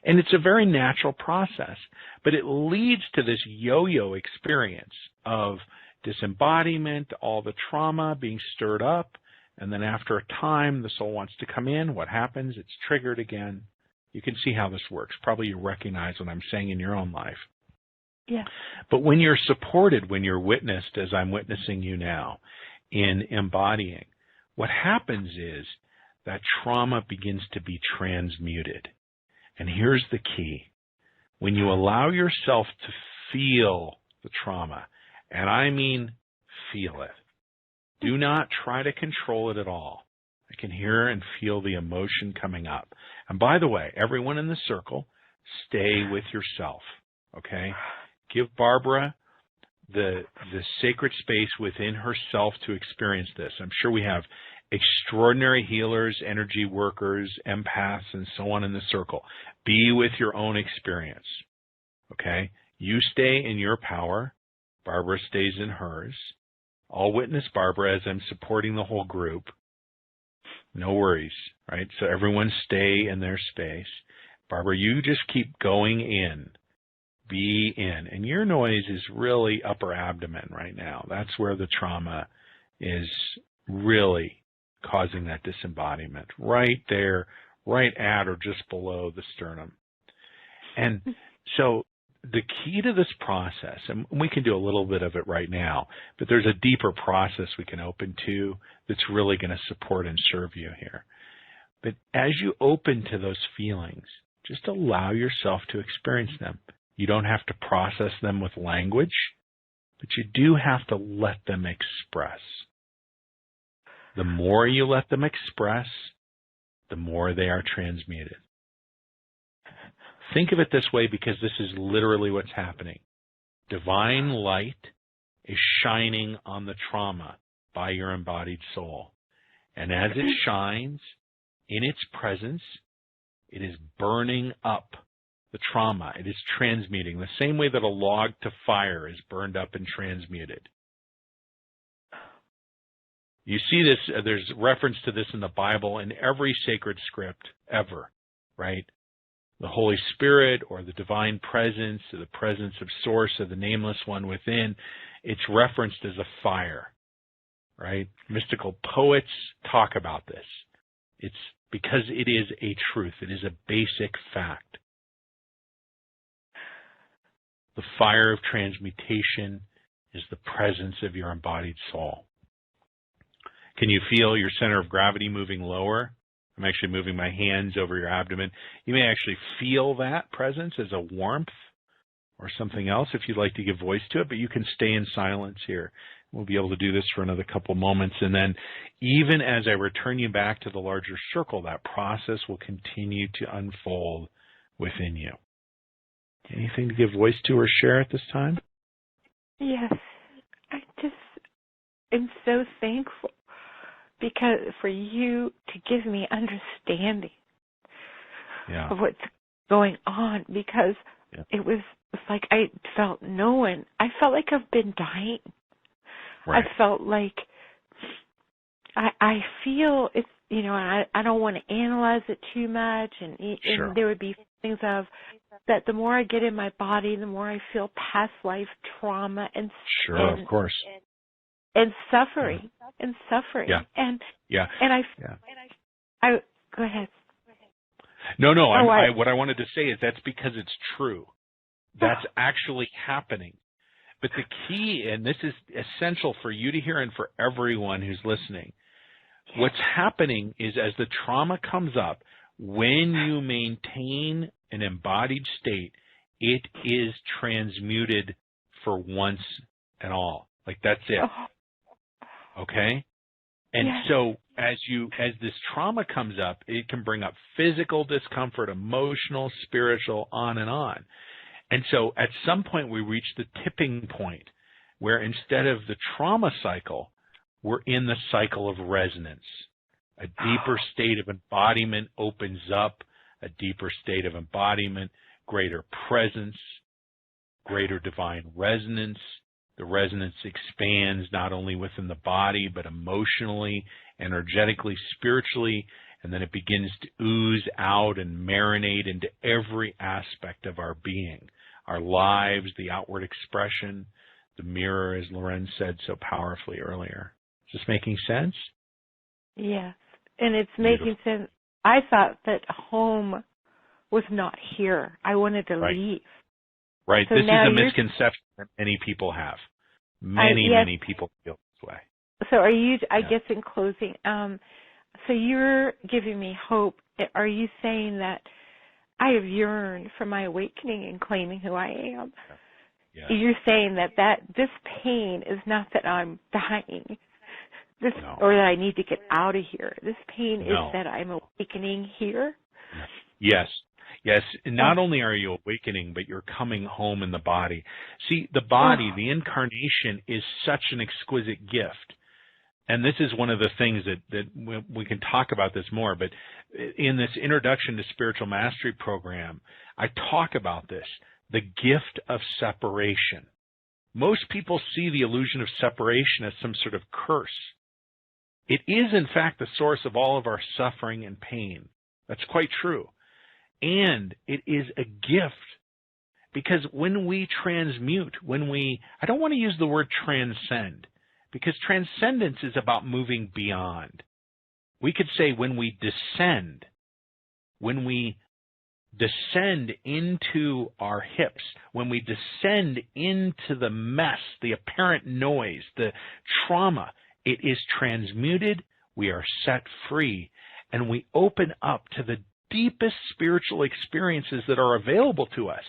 And it's a very natural process, but it leads to this yo-yo experience of disembodiment, all the trauma being stirred up, and then after a time, the soul wants to come in. What happens? It's triggered again. You can see how this works. Probably you recognize what I'm saying in your own life. Yeah. But when you're supported, when you're witnessed, as I'm witnessing you now, in embodying, what happens is that trauma begins to be transmuted. And here's the key. When you allow yourself to feel the trauma, and I mean feel it, do not try to control it at all. I can hear and feel the emotion coming up. And by the way, everyone in the circle, stay with yourself, okay? Give Barbara the sacred space within herself to experience this. I'm sure we have extraordinary healers, energy workers, empaths, and so on in the circle. Be with your own experience, okay? You stay in your power. Barbara stays in hers. I'll witness Barbara as I'm supporting the whole group. No worries, right? So everyone stay in their space. Barbara, you just keep going in. Be in. And your noise is really upper abdomen right now. That's where the trauma is really causing that disembodiment. Right there, right at or just below the sternum. And so the key to this process, and we can do a little bit of it right now, but there's a deeper process we can open to that's really going to support and serve you here. But as you open to those feelings, just allow yourself to experience them. You don't have to process them with language, but you do have to let them express. The more you let them express, the more they are transmuted. Think of it this way, because this is literally what's happening. Divine light is shining on the trauma by your embodied soul. And as it shines, in its presence, it is burning up the trauma. It is transmuting, the same way that a log to fire is burned up and transmuted. You see this, there's reference to this in the Bible in every sacred script ever, right? The Holy Spirit or the divine presence or the presence of Source or the nameless one within, it's referenced as a fire, right? Mystical poets talk about this. It's because it is a truth. It is a basic fact. The fire of transmutation is the presence of your embodied soul. Can you feel your center of gravity moving lower? I'm actually moving my hands over your abdomen. You may actually feel that presence as a warmth or something else if you'd like to give voice to it, but you can stay in silence here. We'll be able to do this for another couple moments. And then even as I return you back to the larger circle, that process will continue to unfold within you. Anything to give voice to or share at this time? Yes. I just am so thankful because for you to give me understanding of what's going on, because it's like I felt I felt like I've been dying. Right. I felt like I feel it's, I don't want to analyze it too much, and there would be things of that the more I get in my body, the more I feel past life trauma and of course, and suffering and suffering. Yeah. And yeah. And yeah. I go ahead. No. What I wanted to say is that's because it's true. That's actually happening. But the key, and this is essential for you to hear and for everyone who's listening, what's happening is as the trauma comes up, when you maintain an embodied state, it is transmuted for once and all. Like that's it. Okay? And so as this trauma comes up, it can bring up physical discomfort, emotional, spiritual, on and on. And so at some point we reach the tipping point where instead of the trauma cycle, we're in the cycle of resonance. A deeper state of embodiment opens up, a deeper state of embodiment, greater presence, greater divine resonance. The resonance expands not only within the body, but emotionally, energetically, spiritually, and then it begins to ooze out and marinate into every aspect of our being, our lives, the outward expression, the mirror, as Lauren said so powerfully earlier. Is this making sense? Yes, and it's making sense. I thought that home was not here. I wanted to leave. Right. So this is a misconception that many people have. Many people feel this way. So are you, I guess in closing, so you're giving me hope. Are you saying that I have yearned for my awakening and claiming who I am? Yeah. You're saying that this pain is not that I'm dying, or that I need to get out of here. This pain is that I'm awakening here? Yes. Yes, not only are you awakening, but you're coming home in the body. See, the body, the incarnation, is such an exquisite gift. And this is one of the things that we can talk about this more, but in this Introduction to Spiritual Mastery program, I talk about this, the gift of separation. Most people see the illusion of separation as some sort of curse. It is, in fact, the source of all of our suffering and pain. That's quite true. And it is a gift, because when we transmute, I don't want to use the word transcend, because transcendence is about moving beyond. We could say when we descend into our hips, when we descend into the mess, the apparent noise, the trauma, it is transmuted, we are set free, and we open up to the deepest spiritual experiences that are available to us.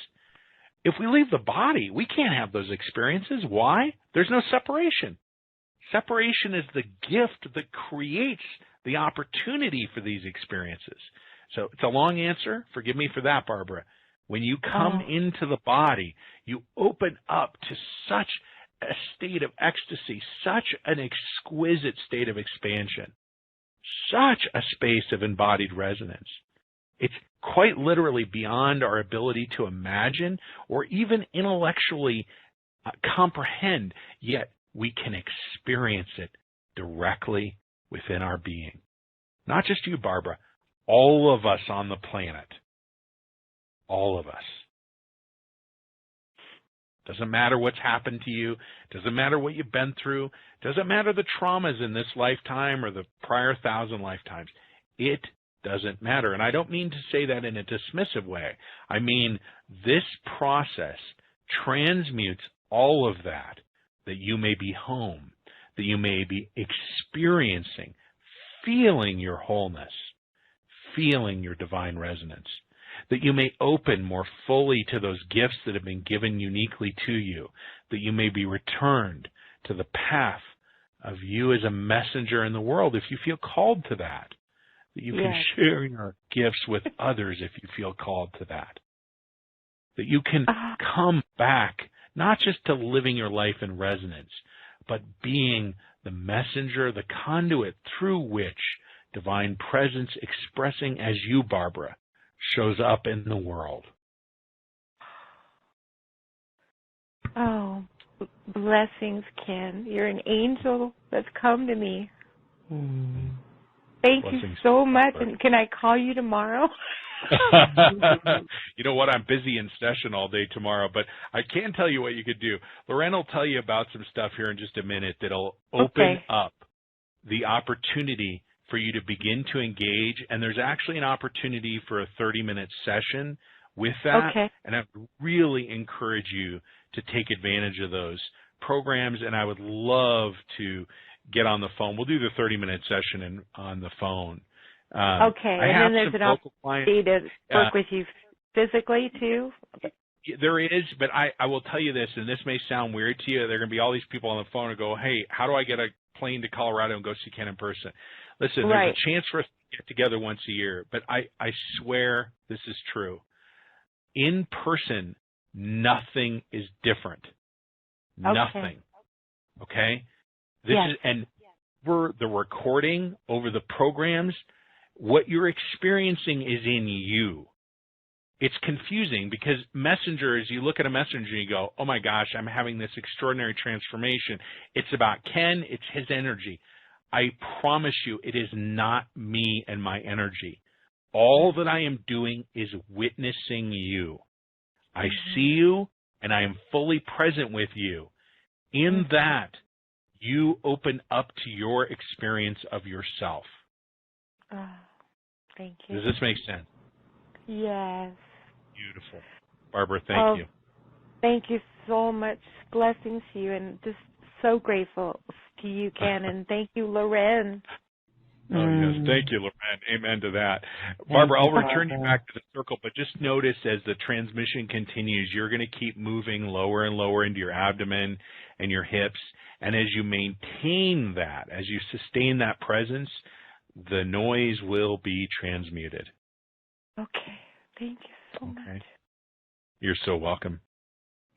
If we leave the body, we can't have those experiences. Why? There's no separation. Separation is the gift that creates the opportunity for these experiences. So it's a long answer. Forgive me for that, Barbara. When you come into the body, you open up to such a state of ecstasy, such an exquisite state of expansion, such a space of embodied resonance. It's quite literally beyond our ability to imagine or even intellectually comprehend, yet we can experience it directly within our being. Not just you, Barbara, all of us on the planet. All of us. Doesn't matter what's happened to you. Doesn't matter what you've been through. Doesn't matter the traumas in this lifetime or the prior 1,000 lifetimes. It doesn't matter. And I don't mean to say that in a dismissive way. I mean, this process transmutes all of that you may be home, that you may be experiencing, feeling your wholeness, feeling your divine resonance, that you may open more fully to those gifts that have been given uniquely to you, that you may be returned to the path of you as a messenger in the world if you feel called to that. That you can share your gifts with others if you feel called to that. That you can come back, not just to living your life in resonance, but being the messenger, the conduit through which divine presence expressing as you, Barbara, shows up in the world. Oh, blessings, Ken. You're an angel that's come to me. Thank you so much. And can I call you tomorrow? You know what? I'm busy in session all day tomorrow, but I can tell you what you could do. Lauren will tell you about some stuff here in just a minute that'll open up the opportunity for you to begin to engage, and there's actually an opportunity for a 30-minute session with that, and I would really encourage you to take advantage of those programs, and I would love to get on the phone. We'll do the 30-minute session on the phone. And then there's an opportunity to work with you physically, too? There is, but I will tell you this, and this may sound weird to you. There are going to be all these people on the phone who go, hey, how do I get a plane to Colorado and go see Ken in person? Listen, there's a chance for us to get together once a year, but I swear this is true. In person, nothing is different. Nothing. Okay? This is, and over the recording, over the programs, what you're experiencing is in you. It's confusing because messengers, you look at a messenger and you go, oh my gosh, I'm having this extraordinary transformation. It's about Ken, it's his energy. I promise you, it is not me and my energy. All that I am doing is witnessing you. I see you, and I am fully present with you. In that, you open up to your experience of yourself. Oh, thank you. Does this make sense? Yes. Beautiful. Barbara, thank you. Thank you so much. Blessings to you, and just so grateful to you, Ken, and thank you, Lauren. Oh, yes. Thank you, Lauren. Amen to that. Barbara, I'll return you back to the circle, but just notice as the transmission continues, you're going to keep moving lower and lower into your abdomen and your hips. And as you maintain that, as you sustain that presence, the noise will be transmuted. Okay. Thank you so much. You're so welcome.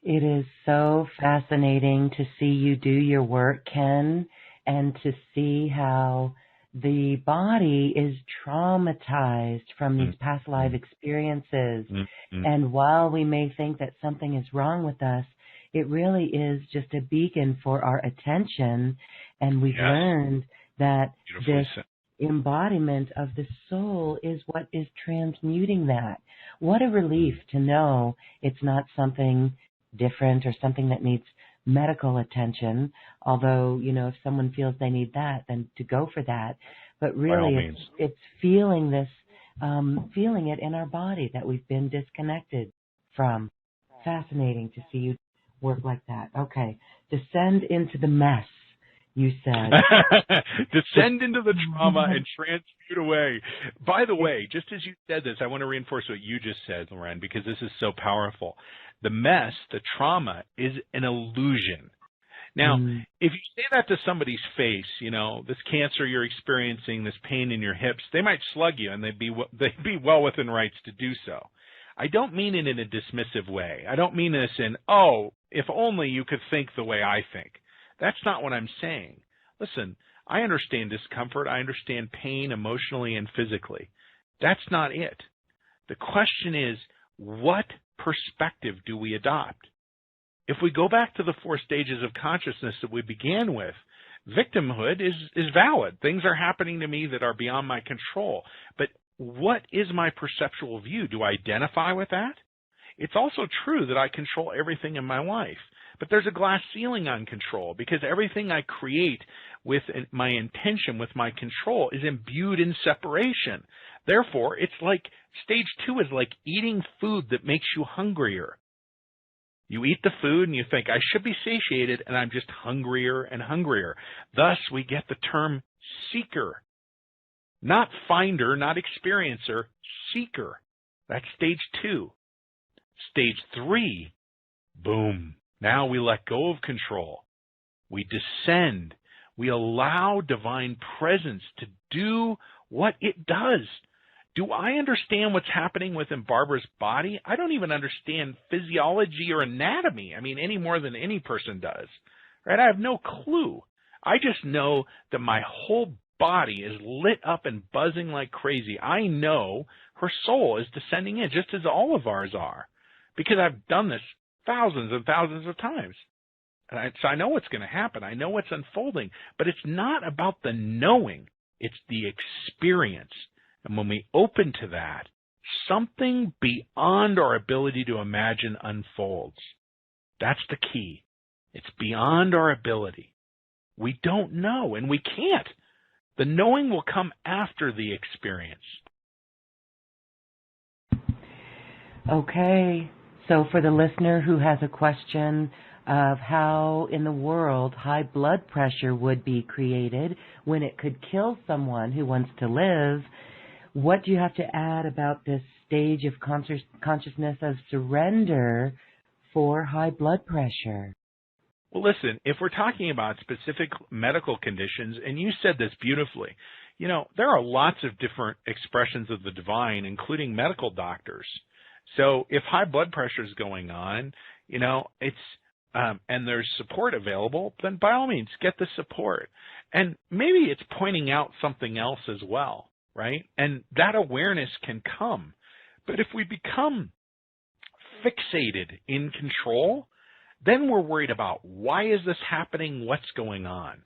It is so fascinating to see you do your work, Ken, and to see how the body is traumatized from these past life experiences. And while we may think that something is wrong with us, it really is just a beacon for our attention. And we've learned that this embodiment of the soul is what is transmuting that. What a relief to know it's not something different or something that needs medical attention, although, you know, if someone feels they need that, then to go for that. But really, it's feeling this, feeling it in our body that we've been disconnected from. Fascinating to see you work like that. Okay. Descend into the mess, you said. Descend into the trauma and transmute away. By the way, just as you said this, I want to reinforce what you just said, Lauren, because this is so powerful. The mess, the trauma, is an illusion. Now, if you say that to somebody's face, you know, this cancer you're experiencing, this pain in your hips, they might slug you, and they'd be well within rights to do so. I don't mean it in a dismissive way. I don't mean this in, oh, if only you could think the way I think. That's not what I'm saying. Listen, I understand discomfort. I understand pain emotionally and physically. That's not it. The question is, what perspective do we adopt? If we go back to the 4 stages of consciousness that we began with, victimhood is valid. Things are happening to me that are beyond my control. But what is my perceptual view? Do I identify with that? It's also true that I control everything in my life. But there's a glass ceiling on control because everything I create with my intention, with my control, is imbued in separation. Therefore, it's like stage 2 is like eating food that makes you hungrier. You eat the food and you think, I should be satiated, and I'm just hungrier and hungrier. Thus, we get the term seeker. Not finder, not experiencer, seeker. That's stage 2. Stage 3, boom. Now we let go of control. We descend. We allow divine presence to do what it does. Do I understand what's happening within Barbara's body? I don't even understand physiology or anatomy, I mean, any more than any person does. Right? I have no clue. I just know that my whole body is lit up and buzzing like crazy. I know her soul is descending in, just as all of ours are, because I've done this thousands and thousands of times. So I know what's going to happen. I know what's unfolding. But it's not about the knowing. It's the experience. And when we open to that, something beyond our ability to imagine unfolds. That's the key. It's beyond our ability. We don't know, and we can't. The knowing will come after the experience. Okay, so for the listener who has a question of how in the world high blood pressure would be created when it could kill someone who wants to live, what do you have to add about this stage of consciousness of surrender for high blood pressure? Well, listen, if we're talking about specific medical conditions, and you said this beautifully, you know, there are lots of different expressions of the divine, including medical doctors. So if high blood pressure is going on, you know, it's and there's support available, then by all means, get the support. And maybe it's pointing out something else as well, right? And that awareness can come. But if we become fixated in control, then we're worried about why is this happening, what's going on.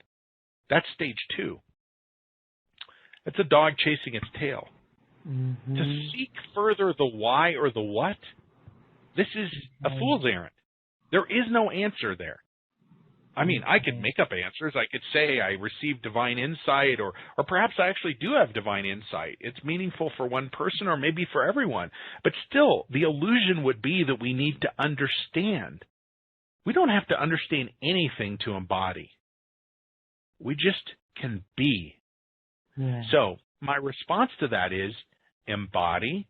That's stage 2. It's a dog chasing its tail. Mm-hmm. To seek further the why or the what, this is a fool's errand. There is no answer there. I mean, I could make up answers. I could say I received divine insight, or perhaps I actually do have divine insight. It's meaningful for one person or maybe for everyone. But still, the illusion would be that we need to understand. We don't have to understand anything to embody. We just can be. Yeah. So my response to that is embody,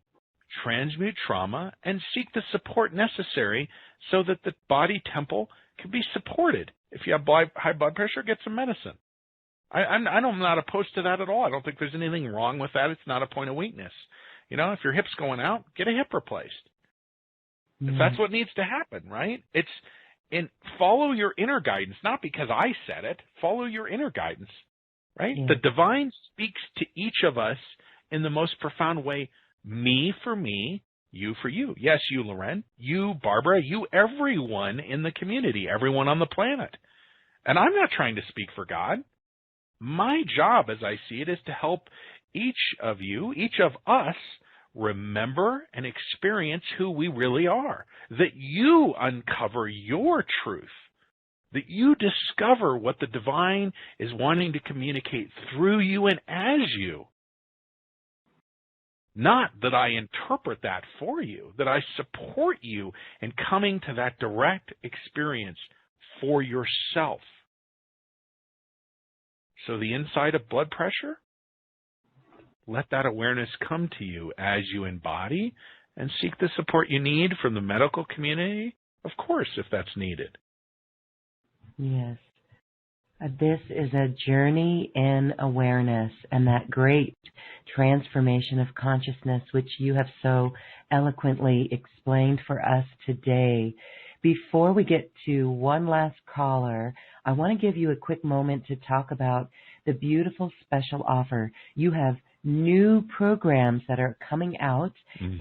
transmute trauma, and seek the support necessary so that the body temple can be supported. If you have high blood pressure, get some medicine. I'm not opposed to that at all. I don't think there's anything wrong with that. It's not a point of weakness. You know, if your hip's going out, get a hip replaced. If that's what needs to happen, right? And follow your inner guidance, not because I said it. Follow your inner guidance, right? Yeah. The divine speaks to each of us in the most profound way, me for me, you for you. Yes, you, Lauren, you, Barbara, you, everyone in the community, everyone on the planet. And I'm not trying to speak for God. My job, as I see it, is to help each of you, each of us, remember and experience who we really are, that you uncover your truth, that you discover what the divine is wanting to communicate through you and as you. Not that I interpret that for you, that I support you in coming to that direct experience for yourself. So the inside of blood pressure, let that awareness come to you as you embody and seek the support you need from the medical community, of course, if that's needed. Yes. This is a journey in awareness and that great transformation of consciousness, which you have so eloquently explained for us today. Before we get to one last caller, I want to give you a quick moment to talk about the beautiful special offer. You have new programs that are coming out,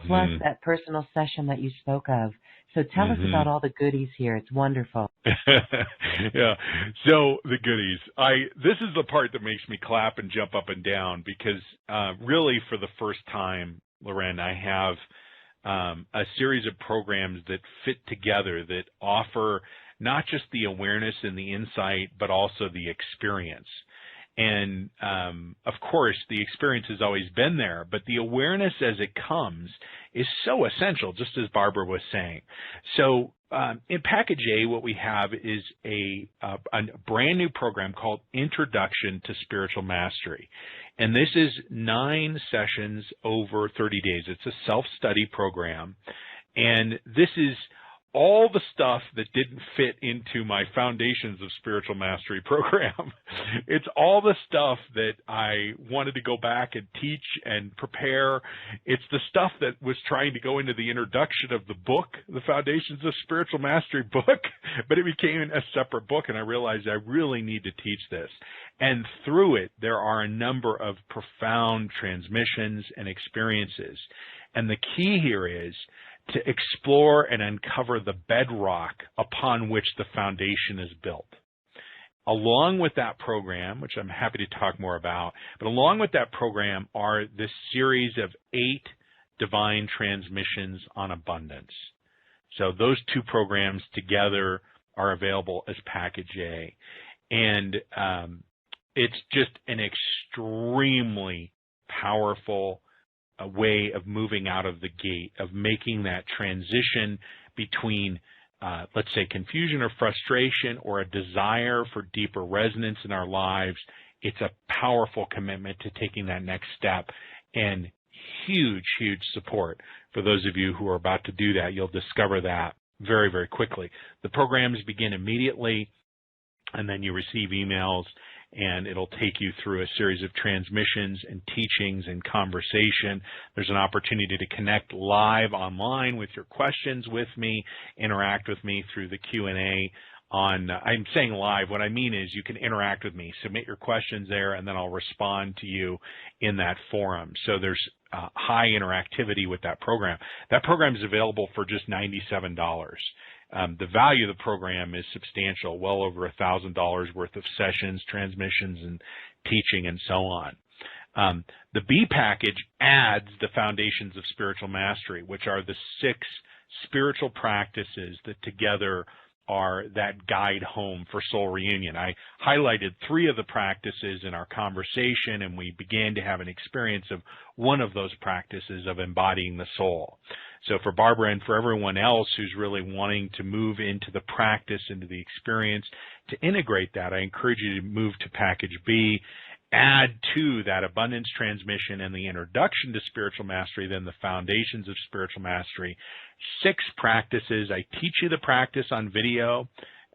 plus that personal session that you spoke of. So tell us about all the goodies here. It's wonderful. Yeah. So the goodies. This is the part that makes me clap and jump up and down because really for the first time, Lauren, I have a series of programs that fit together that offer not just the awareness and the insight, but also the experience. And, of course, the experience has always been there, but the awareness as it comes is so essential, just as Barbara was saying. So in Package A, what we have is a brand new program called Introduction to Spiritual Mastery. And this is 9 sessions over 30 days. It's a self-study program. And this is all the stuff that didn't fit into my Foundations of Spiritual Mastery program. It's all the stuff that I wanted to go back and teach and prepare. It's the stuff that was trying to go into the introduction of the book, the Foundations of Spiritual Mastery book, but it became a separate book, and I realized I really need to teach this. And through it, there are a number of profound transmissions and experiences. And the key here is to explore and uncover the bedrock upon which the foundation is built. Along with that program, which I'm happy to talk more about, but along with that program are this series of 8 Divine Transmissions on Abundance. So those two programs together are available as Package A. And it's just an extremely powerful way of moving out of the gate, of making that transition between, let's say, confusion or frustration or a desire for deeper resonance in our lives. It's a powerful commitment to taking that next step, and huge, huge support for those of you who are about to do that. You'll discover that very, very quickly. The programs begin immediately, and then you receive emails, and it'll take you through a series of transmissions and teachings and conversation. There's an opportunity to connect live online with your questions with me, interact with me through the Q&A on, I'm saying live, what I mean is you can interact with me, submit your questions there, and then I'll respond to you in that forum. So there's high interactivity with that program. That program is available for just $97. The value of the program is substantial, well over $1,000 worth of sessions, transmissions, and teaching, and so on. The B package adds the Foundations of Spiritual Mastery, which are the 6 spiritual practices that together are that guide home for soul reunion. I highlighted 3 of the practices in our conversation, and we began to have an experience of one of those practices of embodying the soul. So for Barbara and for everyone else who's really wanting to move into the practice, into the experience, to integrate that, I encourage you to move to Package B, add to that Abundance Transmission and the Introduction to Spiritual Mastery, then the Foundations of Spiritual Mastery. 6 practices. I teach you the practice on video,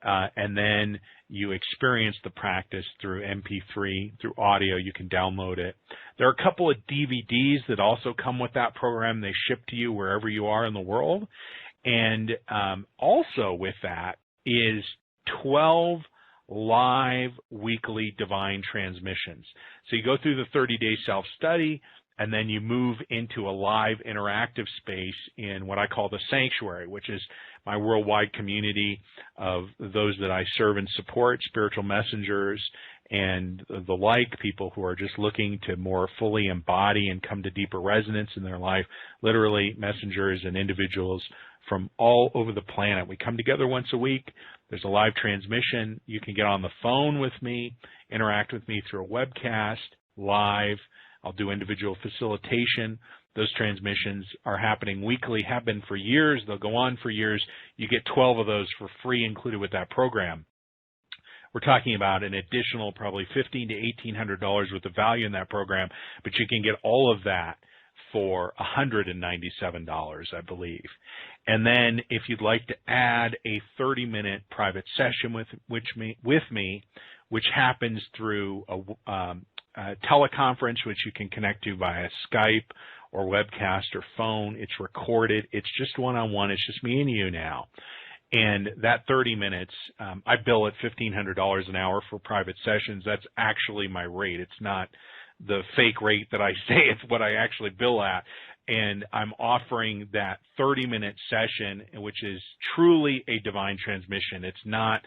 and then you experience the practice through MP3, through audio. You can download it. There are a couple of DVDs that also come with that program. They ship to you wherever you are in the world. And also with that is 12 live weekly divine transmissions. So you go through the 30-day self-study, and then you move into a live interactive space in what I call the sanctuary, which is my worldwide community of those that I serve and support, spiritual messengers and the like, people who are just looking to more fully embody and come to deeper resonance in their life, literally messengers and individuals from all over the planet. We come together once a week. There's a live transmission. You can get on the phone with me, interact with me through a webcast, live. I'll do individual facilitation. Those transmissions are happening weekly, have been for years. They'll go on for years. You get 12 of those for free included with that program. We're talking about an additional probably $1,500 to $1,800 worth of value in that program, but you can get all of that for $197, I believe. And then if you'd like to add a 30-minute private session with me, which happens through a teleconference, which you can connect to via Skype or webcast or phone. It's recorded. It's just one-on-one. It's just me and you now. And that 30 minutes, I bill at $1,500 an hour for private sessions. That's actually my rate. It's not the fake rate that I say. It's what I actually bill at. And I'm offering that 30-minute session, which is truly a divine transmission. It's not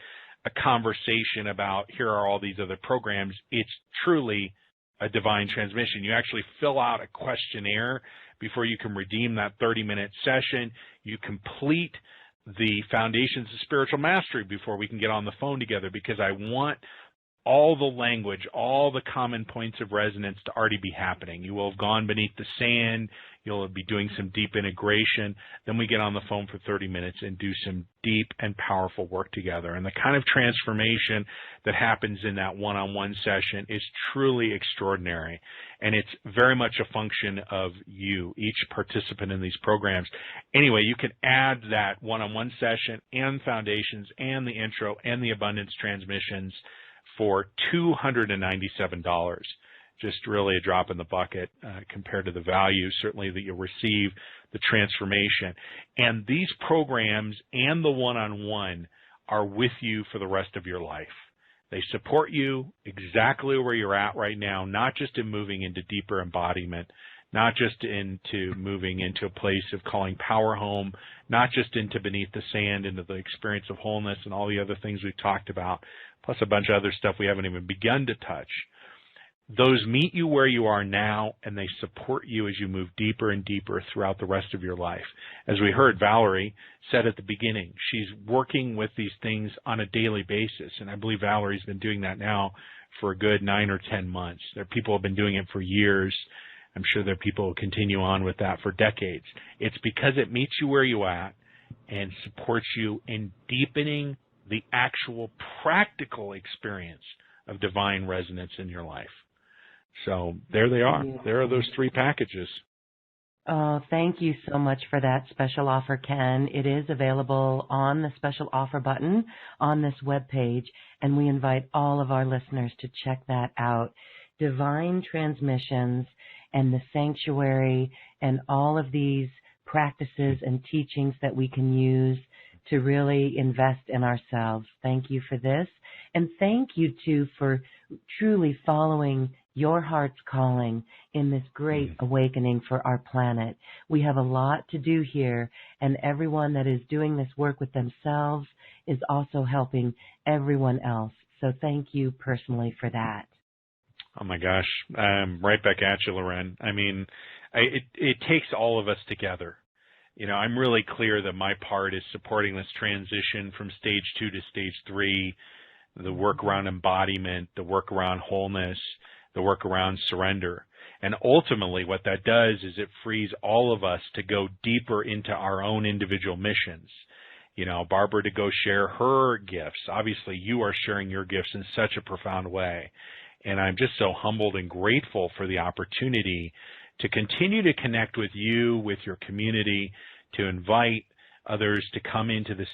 a conversation about here are all these other programs. It's truly a divine transmission. You actually fill out a questionnaire before you can redeem that 30-minute session. You complete the Foundations of Spiritual Mastery before we can get on the phone together, because I want all the language, all the common points of resonance to already be happening. You will have gone beneath the sand. You'll be doing some deep integration. Then we get on the phone for 30 minutes and do some deep and powerful work together. And the kind of transformation that happens in that one-on-one session is truly extraordinary. And it's very much a function of you, each participant in these programs. Anyway, you can add that one-on-one session and Foundations and the intro and the Abundance transmissions for $297. Just really a drop in the bucket compared to the value, certainly, that you'll receive, the transformation. And these programs and the one-on-one are with you for the rest of your life. They support you exactly where you're at right now, not just in moving into deeper embodiment, not just into moving into a place of calling power home, not just into beneath the sand, into the experience of wholeness and all the other things we've talked about, plus a bunch of other stuff we haven't even begun to touch. those meet you where you are now, and they support you as you move deeper and deeper throughout the rest of your life. As we heard Valerie said at the beginning, she's working with these things on a daily basis, and I believe Valerie's been doing that now for a good 9 or 10 months. There are people who have been doing it for years. I'm sure there are people who continue on with that for decades. It's because it meets you where you're at and supports you in deepening the actual practical experience of divine resonance in your life. So there they are. There are those 3 packages. Oh, thank you so much for that special offer, Ken. It is available on the special offer button on this webpage, and we invite all of our listeners to check that out. Divine Transmissions and the Sanctuary and all of these practices and teachings that we can use to really invest in ourselves. Thank you for this. And thank you, too, for truly following your heart's calling in this great awakening for our planet. We have a lot to do here, and everyone that is doing this work with themselves is also helping everyone else. So thank you personally for that. Oh, my gosh. Right back at you, Lauren. I mean, it takes all of us together. You know, I'm really clear that my part is supporting this transition from stage 2 to stage 3, the work around embodiment, the work around wholeness, the work around surrender. And ultimately what that does is it frees all of us to go deeper into our own individual missions. You know, Barbara to go share her gifts. Obviously, you are sharing your gifts in such a profound way. And I'm just so humbled and grateful for the opportunity to continue to connect with you, with your community, to invite others to come into the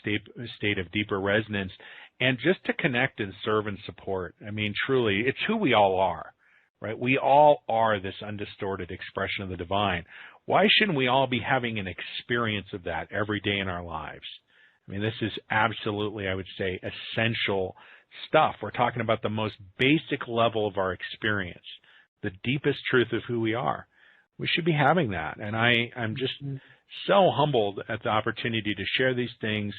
state of deeper resonance, and just to connect and serve and support. I mean, truly, it's who we all are, right? We all are this undistorted expression of the divine. Why shouldn't we all be having an experience of that every day in our lives? I mean, this is absolutely, I would say, essential stuff. We're talking about the most basic level of our experience, the deepest truth of who we are. We should be having that. And I'm just so humbled at the opportunity to share these things.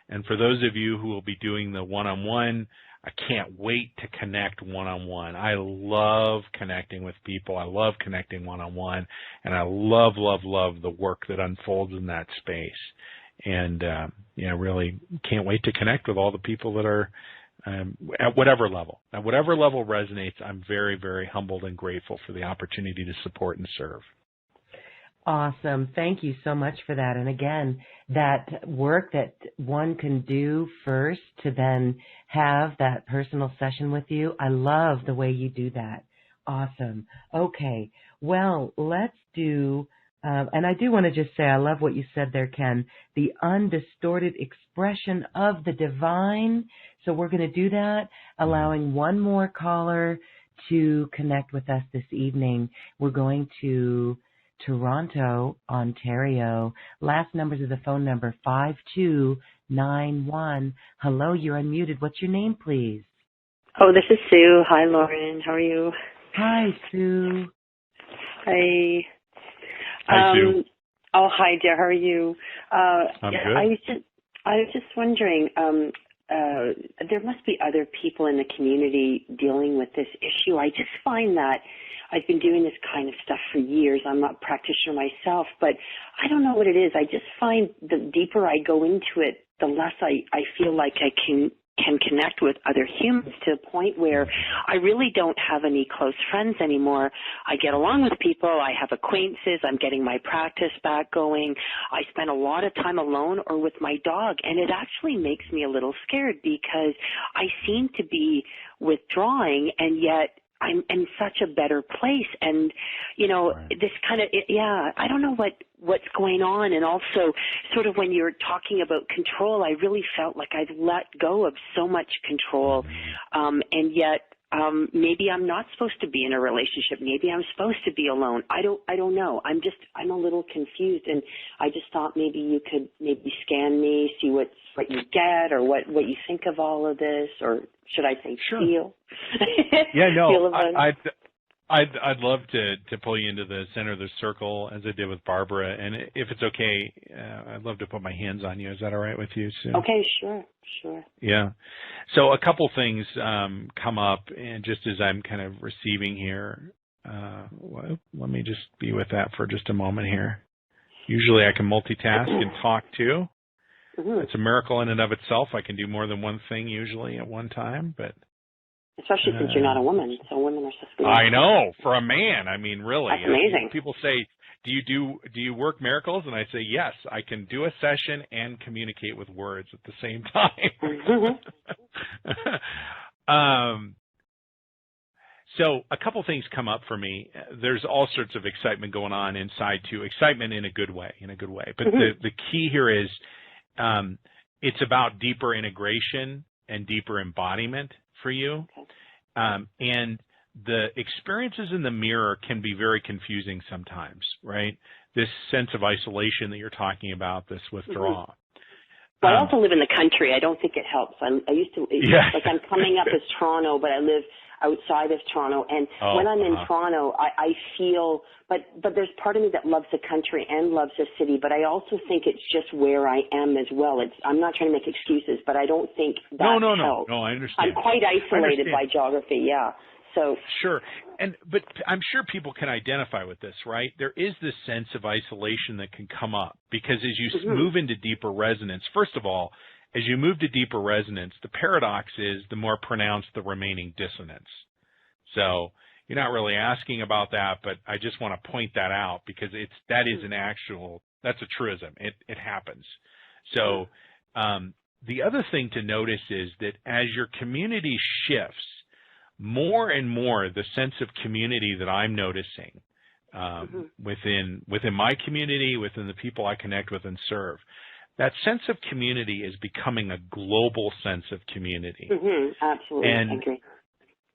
And for those of you who will be doing the one-on-one, I can't wait to connect one-on-one. I love connecting with people. I love connecting one-on-one. And I love, love, love the work that unfolds in that space. And, really can't wait to connect with all the people that are at whatever level. At whatever level resonates, I'm very, very humbled and grateful for the opportunity to support and serve. Awesome. Thank you so much for that. And again, that work that one can do first to then have that personal session with you, I love the way you do that. Awesome. Okay. Well, let's do, and I do want to just say, I love what you said there, Ken, the undistorted expression of the divine. So we're going to do that, allowing one more caller to connect with us this evening. We're going to Toronto, Ontario. Last numbers of the phone number, 5291. Hello, you're unmuted. What's your name, please? Oh, this is Sue. Hi, Lauren. How are you? Hi, Sue. Hi. Hi, Sue. Oh, hi, dear. How are you? I'm good. I was just wondering, there must be other people in the community dealing with this issue. I just find that I've been doing this kind of stuff for years. I'm not a practitioner myself, but I don't know what it is. I just find the deeper I go into it, the less I feel like I can connect with other humans, to the point where I really don't have any close friends anymore. I get along with people. I have acquaintances. I'm getting my practice back going. I spend a lot of time alone or with my dog, and it actually makes me a little scared because I seem to be withdrawing, and yet I'm in such a better place. And, this kind of, I don't know what's going on. And also sort of when you're talking about control, I really felt like I've let go of so much control. And yet, maybe I'm not supposed to be in a relationship. Maybe I'm supposed to be alone. I don't know. I'm a little confused, and I just thought maybe you could maybe scan me, see what you get, or what you think of all of this, or should I say sure. feel? Yeah, no, feel I'd love to pull you into the center of the circle as I did with Barbara, and if it's okay, I'd love to put my hands on you. Is that all right with you, Sue? Okay, sure. Yeah. So a couple things come up, and just as I'm kind of receiving here, let me just be with that for just a moment here. Usually I can multitask and talk too. It's a miracle in and of itself. I can do more than one thing usually at one time, but especially since you're not a woman, so women are supposed to be. I know, for a man. I mean, really. That's amazing. People say, do you work miracles? And I say, yes, I can do a session and communicate with words at the same time. So a couple things come up for me. There's all sorts of excitement going on inside too. Excitement in a good way. But the key here is it's about deeper integration and deeper embodiment for you. And the experiences in the mirror can be very confusing sometimes, right? This sense of isolation that you're talking about, this withdrawal. Well, I also live in the country. I don't think it helps. I used to, like I'm coming up as Toronto, but I live outside of Toronto. And when I'm in Toronto, I feel, but there's part of me that loves the country and loves the city, but I also think it's just where I am as well. I'm not trying to make excuses, but I don't think that helps. No, I understand. I'm quite isolated by geography, yeah. So sure. But I'm sure people can identify with this, right? There is this sense of isolation that can come up because as you move into deeper resonance, first of all, as you move to deeper resonance, the paradox is the more pronounced the remaining dissonance. So you're not really asking about that, but I just want to point that out because that's a truism. It happens. So the other thing to notice is that as your community shifts, more and more the sense of community that I'm noticing within my community, within the people I connect with and serve, that sense of community is becoming a global sense of community. Absolutely, I agree.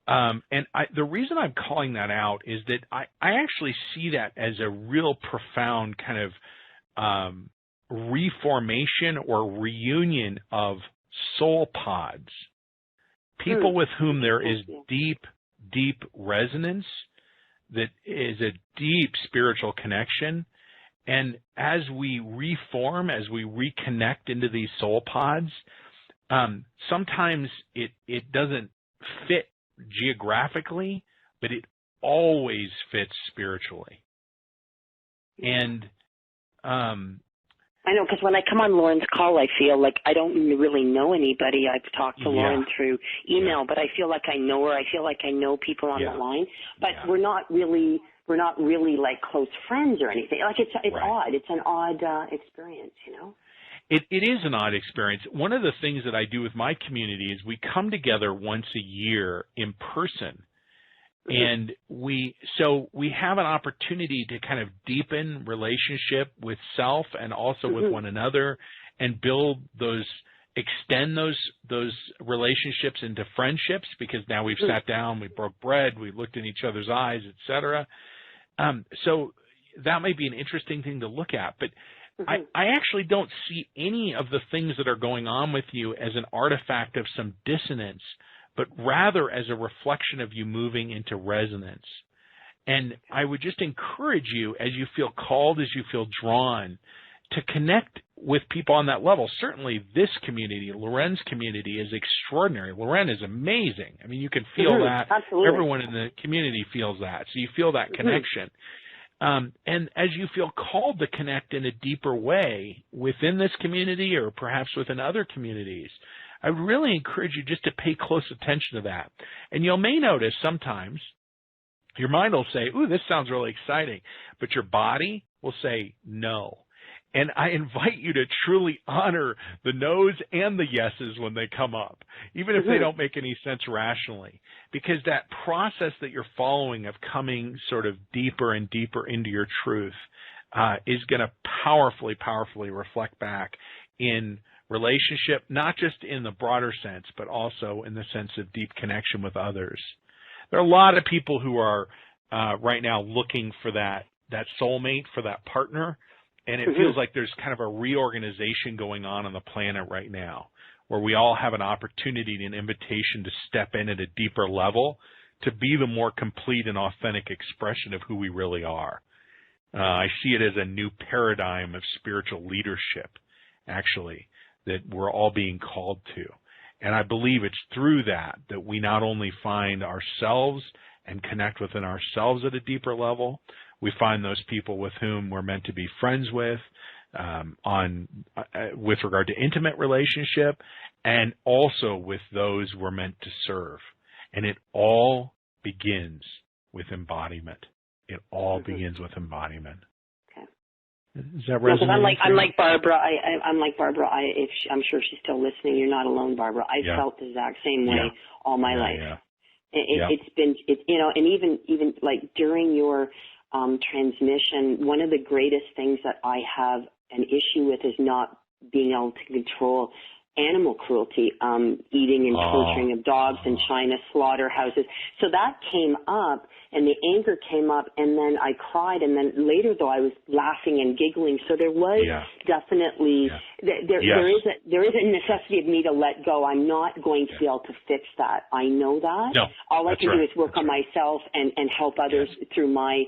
And the reason I'm calling that out is that I actually see that as a real profound kind of reformation or reunion of soul pods. People with whom there is deep resonance, that is a deep spiritual connection. And as we reform, as we reconnect into these soul pods, sometimes it doesn't fit geographically, but it always fits spiritually. And I know, because when I come on Lauren's call, I feel like I don't really know anybody. I've talked to Lauren through email, but I feel like I know her. I feel like I know people on the line, but we're not really like close friends or anything. Like it's odd. It's an odd experience, you know. It is an odd experience. One of the things that I do with my community is we come together once a year in person. And we have an opportunity to kind of deepen relationship with self and also with one another and extend those relationships into friendships, because now we've sat down, we broke bread, we looked in each other's eyes, etc. So that may be an interesting thing to look at, but I actually don't see any of the things that are going on with you as an artifact of some dissonance, but rather as a reflection of you moving into resonance. And I would just encourage you, as you feel called, as you feel drawn, to connect with people on that level. Certainly this community, Lauren's community, is extraordinary. Lauren is amazing. I mean, you can feel that. Absolutely. Everyone in the community feels that. So you feel that connection. And as you feel called to connect in a deeper way within this community or perhaps within other communities, I would really encourage you just to pay close attention to that. And you may notice sometimes your mind will say, ooh, this sounds really exciting, but your body will say no. And I invite you to truly honor the no's and the yeses when they come up, even if they don't make any sense rationally, because that process that you're following of coming sort of deeper and deeper into your truth is going to powerfully, powerfully reflect back in relationship, not just in the broader sense, but also in the sense of deep connection with others. There are a lot of people who are right now looking for that soulmate, for that partner, and it feels like there's kind of a reorganization going on the planet right now, where we all have an opportunity and an invitation to step in at a deeper level to be the more complete and authentic expression of who we really are. I see it as a new paradigm of spiritual leadership, actually, that we're all being called to. And I believe it's through that we not only find ourselves and connect within ourselves at a deeper level, we find those people with whom we're meant to be friends with, with regard to intimate relationship, and also with those we're meant to serve. And it all begins with embodiment. It all begins with embodiment. Okay. Is that resonant? I'm like Barbara. I'm like Barbara. I'm sure she's still listening. You're not alone, Barbara. I felt the exact same way all my life. Yeah. It's been, and even like during your transmission, one of the greatest things that I have an issue with is not being able to control animal cruelty, eating and torturing of dogs in China, slaughterhouses. So that came up, and the anger came up, and then I cried, and then later, though, I was laughing and giggling. So there was definitely there is a necessity of me to let go. I'm not going to be able to fix that. I know that. No, all I can do is work on myself and help others through my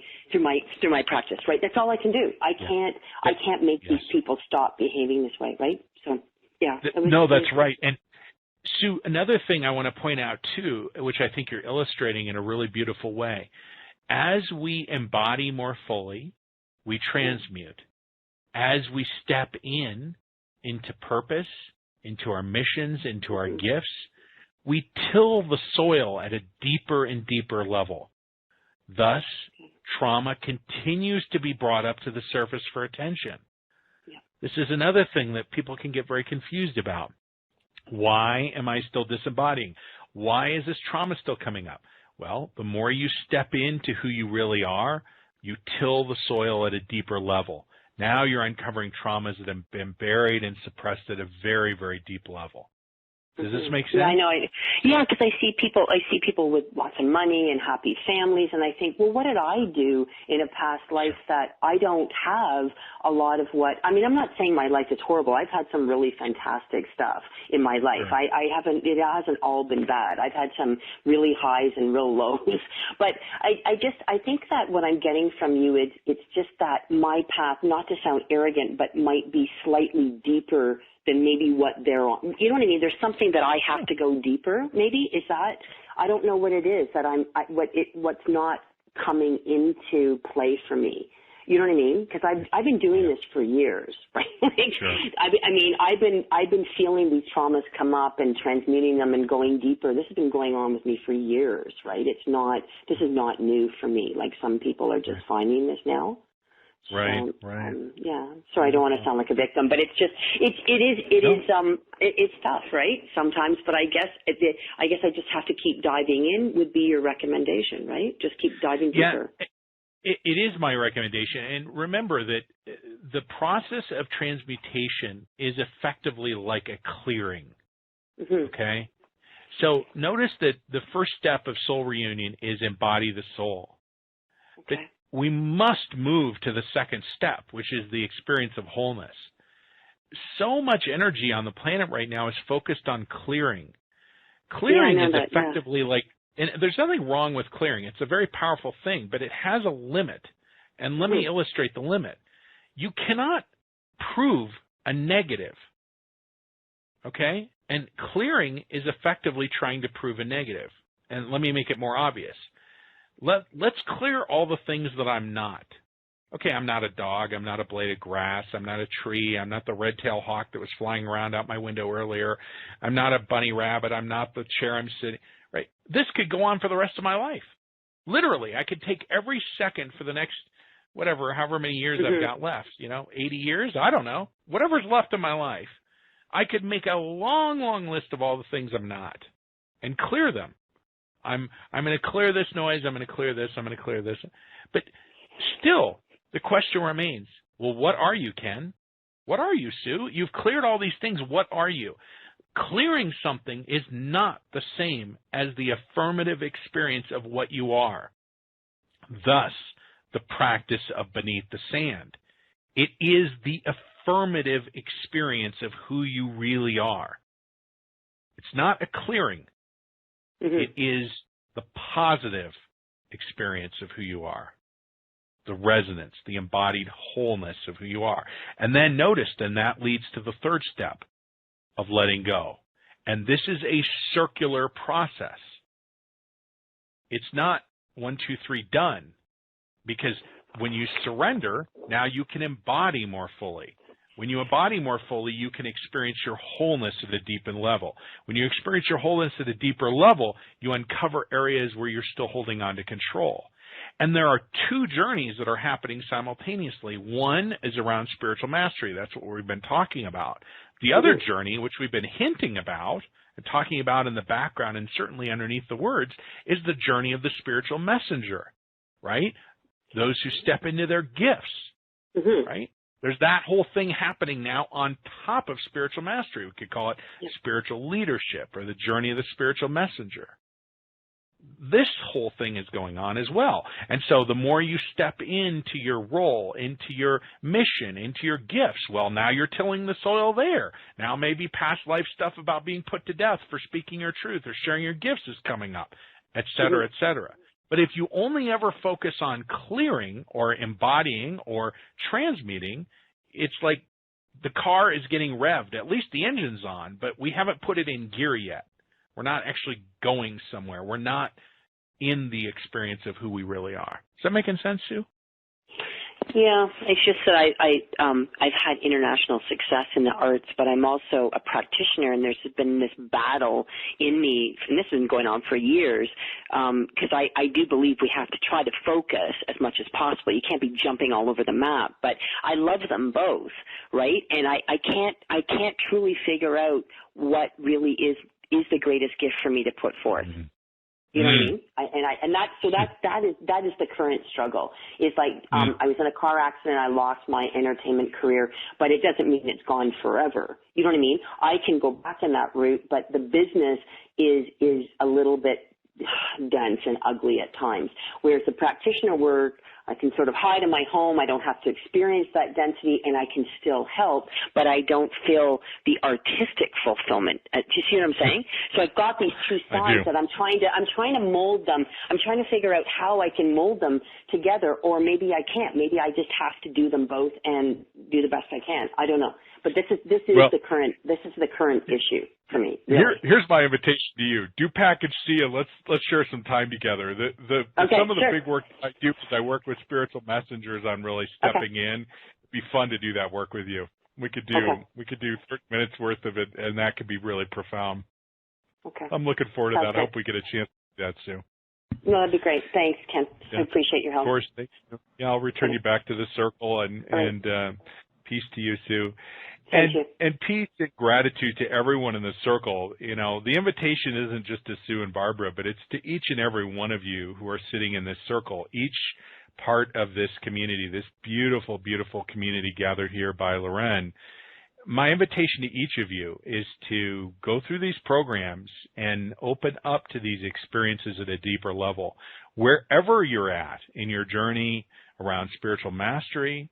practice. Right. That's all I can do. I can't make these people stop behaving this way. Right. So. Yeah, no, that's right. And Sue, another thing I want to point out too, which I think you're illustrating in a really beautiful way, as we embody more fully, we transmute. As we step into purpose, into our missions, into our gifts, we till the soil at a deeper and deeper level. Thus, trauma continues to be brought up to the surface for attention. This is another thing that people can get very confused about. Why am I still disembodying? Why is this trauma still coming up? Well, the more you step into who you really are, you till the soil at a deeper level. Now you're uncovering traumas that have been buried and suppressed at a very, very deep level. Does this make sense? Yeah, I know. Because I see people with lots of money and happy families, and I think, well, what did I do in a past life that I don't have a lot of what? I mean, I'm not saying my life is horrible. I've had some really fantastic stuff in my life. Sure. It hasn't all been bad. I've had some really highs and real lows. But I think that what I'm getting from you, it's just that my path, not to sound arrogant, but might be slightly deeper than maybe what they're on. You know what I mean? There's something that I have to go deeper. Maybe is that I don't know what it is that what's not coming into play for me. You know what I mean? Because I've been doing this for years, right? Sure. I've been feeling these traumas come up and transmuting them and going deeper. This has been going on with me for years, right? This is not new for me. Like some people are just finding this now. Right. Sorry, I don't want to sound like a victim, but it's just it's tough, right? Sometimes, but I guess I just have to keep diving in. Would be your recommendation, right? Just keep diving deeper. It is my recommendation, and remember that the process of transmutation is effectively like a clearing. Okay, so notice that the first step of soul reunion is embody the soul. Okay. We must move to the second step, which is the experience of wholeness. So much energy on the planet right now is focused on clearing. Clearing is effectively like, and there's nothing wrong with clearing. It's a very powerful thing, but it has a limit. And let me illustrate the limit. You cannot prove a negative, okay? And clearing is effectively trying to prove a negative. And let me make it more obvious. Let's clear all the things that I'm not. Okay, I'm not a dog. I'm not a blade of grass. I'm not a tree. I'm not the red-tailed hawk that was flying around out my window earlier. I'm not a bunny rabbit. I'm not the chair I'm sitting. Right? This could go on for the rest of my life. Literally, I could take every second for the next, however many years I've got left, 80 years? I don't know. Whatever's left of my life, I could make a long, long list of all the things I'm not and clear them. I'm going to clear this noise. I'm going to clear this. I'm going to clear this. But still, the question remains, well, what are you, Ken? What are you, Sue? You've cleared all these things. What are you? Clearing something is not the same as the affirmative experience of what you are. Thus, the practice of beneath the sand. It is the affirmative experience of who you really are. It's not a clearing. It is the positive experience of who you are, the resonance, the embodied wholeness of who you are. And then notice, then that leads to the third step of letting go. And this is a circular process. It's not 1, 2, 3, done. Because when you surrender, now you can embody more fully. When you embody more fully, you can experience your wholeness at a deeper level. When you experience your wholeness at a deeper level, you uncover areas where you're still holding on to control. And there are two journeys that are happening simultaneously. One is around spiritual mastery. That's what we've been talking about. The other journey, which we've been hinting about and talking about in the background and certainly underneath the words, is the journey of the spiritual messenger, right? Those who step into their gifts, right? There's that whole thing happening now on top of spiritual mastery. We could call it spiritual leadership or the journey of the spiritual messenger. This whole thing is going on as well. And so the more you step into your role, into your mission, into your gifts, well, now you're tilling the soil there. Now maybe past life stuff about being put to death for speaking your truth or sharing your gifts is coming up, et cetera, et cetera. But if you only ever focus on clearing or embodying or transmuting, it's like the car is getting revved. At least the engine's on, but we haven't put it in gear yet. We're not actually going somewhere. We're not in the experience of who we really are. Is that making sense, Sue? Yeah, it's just that I've had international success in the arts, but I'm also a practitioner, and there's been this battle in me, and this has been going on for years, because I do believe we have to try to focus as much as possible. You can't be jumping all over the map, but I love them both, right? And I can't truly figure out what really is the greatest gift for me to put forth. You know what I mean? That is the current struggle. It's like I was in a car accident. I lost my entertainment career, but it doesn't mean it's gone forever. You know what I mean? I can go back in that route, but the business is a little bit dense and ugly at times. Whereas the practitioner work, I can sort of hide in my home. I don't have to experience that density, and I can still help, but I don't feel the artistic fulfillment. Do you see what I'm saying? So I've got these two sides that I'm trying to mold them. I'm trying to figure out how I can mold them together, or maybe I can't. Maybe I just have to do them both and do the best I can. I don't know. But this is the current issue for me. Really. Here's my invitation to you. Do package C and let's share some time together. Some of the big work I do is I work with spiritual messengers on really stepping in. It'd be fun to do that work with you. We could do 30 minutes worth of it, and that could be really profound. Okay. I'm looking forward to that. I hope we get a chance to do that soon. No, that'd be great. Thanks, Ken. I appreciate your help. Of course. Thank you. Yeah, I'll return you back to the circle and peace to you, Sue. And peace and gratitude to everyone in the circle. You know, the invitation isn't just to Sue and Barbara, but it's to each and every one of you who are sitting in this circle, each part of this community, this beautiful, beautiful community gathered here by Lauren. My invitation to each of you is to go through these programs and open up to these experiences at a deeper level. Wherever you're at in your journey around spiritual mastery,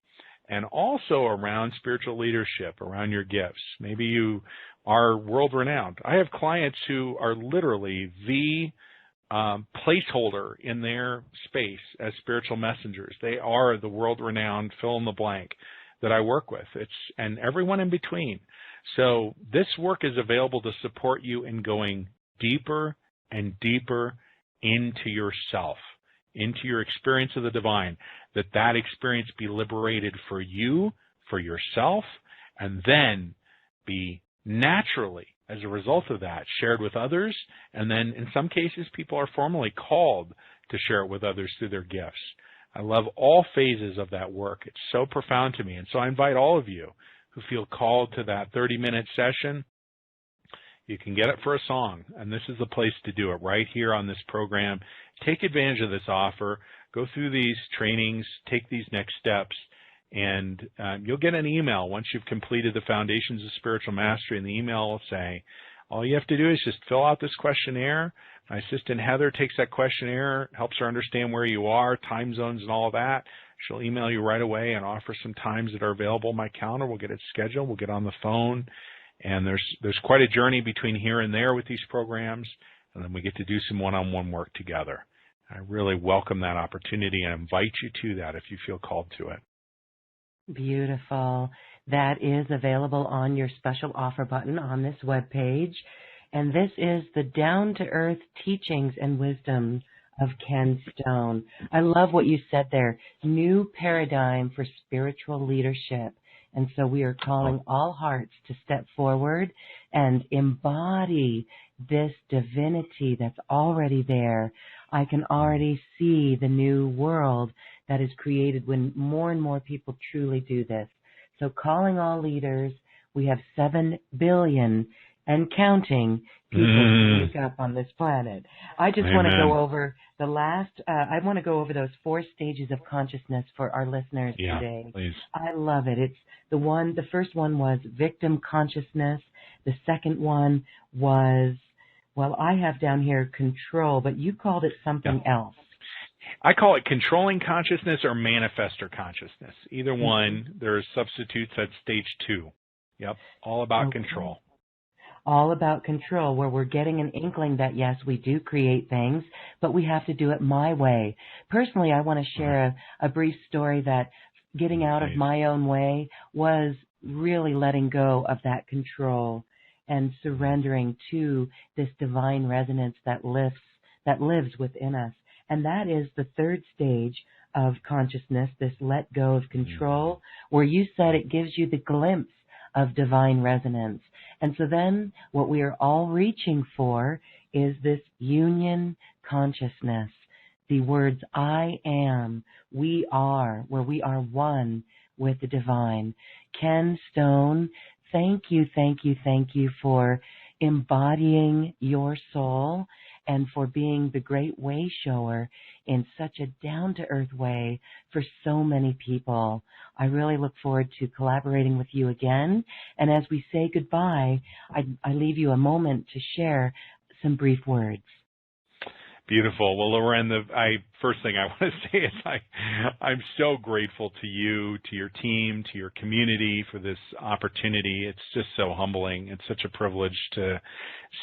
and also around spiritual leadership, around your gifts. Maybe you are world-renowned. I have clients who are literally the placeholder in their space as spiritual messengers. They are the world-renowned fill-in-the-blank that I work with. And everyone in between. So this work is available to support you in going deeper and deeper into yourself, into your experience of the divine, that experience be liberated for you, for yourself, and then be naturally, as a result of that, shared with others. And then in some cases, people are formally called to share it with others through their gifts. I love all phases of that work. It's so profound to me. And so I invite all of you who feel called to that 30-minute session. You can get it for a song, and this is the place to do it, right here on this program. Take advantage of this offer. Go through these trainings, take these next steps, and you'll get an email once you've completed the Foundations of Spiritual Mastery, and the email will say, all you have to do is just fill out this questionnaire. My assistant, Heather, takes that questionnaire, helps her understand where you are, time zones and all of that. She'll email you right away and offer some times that are available on my calendar. We'll get it scheduled. We'll get on the phone. And there's quite a journey between here and there with these programs. and then we get to do some one-on-one work together. I really welcome that opportunity and invite you to that if you feel called to it. Beautiful. That is available on your special offer button on this webpage. And this is the down-to-earth teachings and wisdom of Ken Stone. I love what you said there. New paradigm for spiritual leadership. And so we are calling all hearts to step forward and embody this divinity that's already there. I can already see the new world that is created when more and more people truly do this. So calling all leaders, we have 7 billion and counting people to wake up on this planet. I just want to go over the last, I want to go over those 4 stages of consciousness for our listeners today. Please. I love it. It's the first one was victim consciousness. The second one was, well, I have down here control, but you called it something else. I call it controlling consciousness or manifestor consciousness. Either one, there are substitutes at stage 2. Yep, all about control. All about control, where we're getting an inkling that, yes, we do create things, but we have to do it my way. Personally, I want to share a brief story that getting out of my own way was really letting go of that control and surrendering to this divine resonance that lives within us. And that is the 3rd stage of consciousness, this let go of control, where you said it gives you the glimpse of divine resonance. And so then what we are all reaching for is this union consciousness. The words I am, we are, where we are one with the divine. Ken Stone, thank you for embodying your soul and for being the great way shower in such a down-to-earth way for so many people. I really look forward to collaborating with you again. And as we say goodbye, I leave you a moment to share some brief words. Beautiful. Well, Lauren, first thing I want to say is I'm so grateful to you, to your team, to your community for this opportunity. It's just so humbling. It's such a privilege to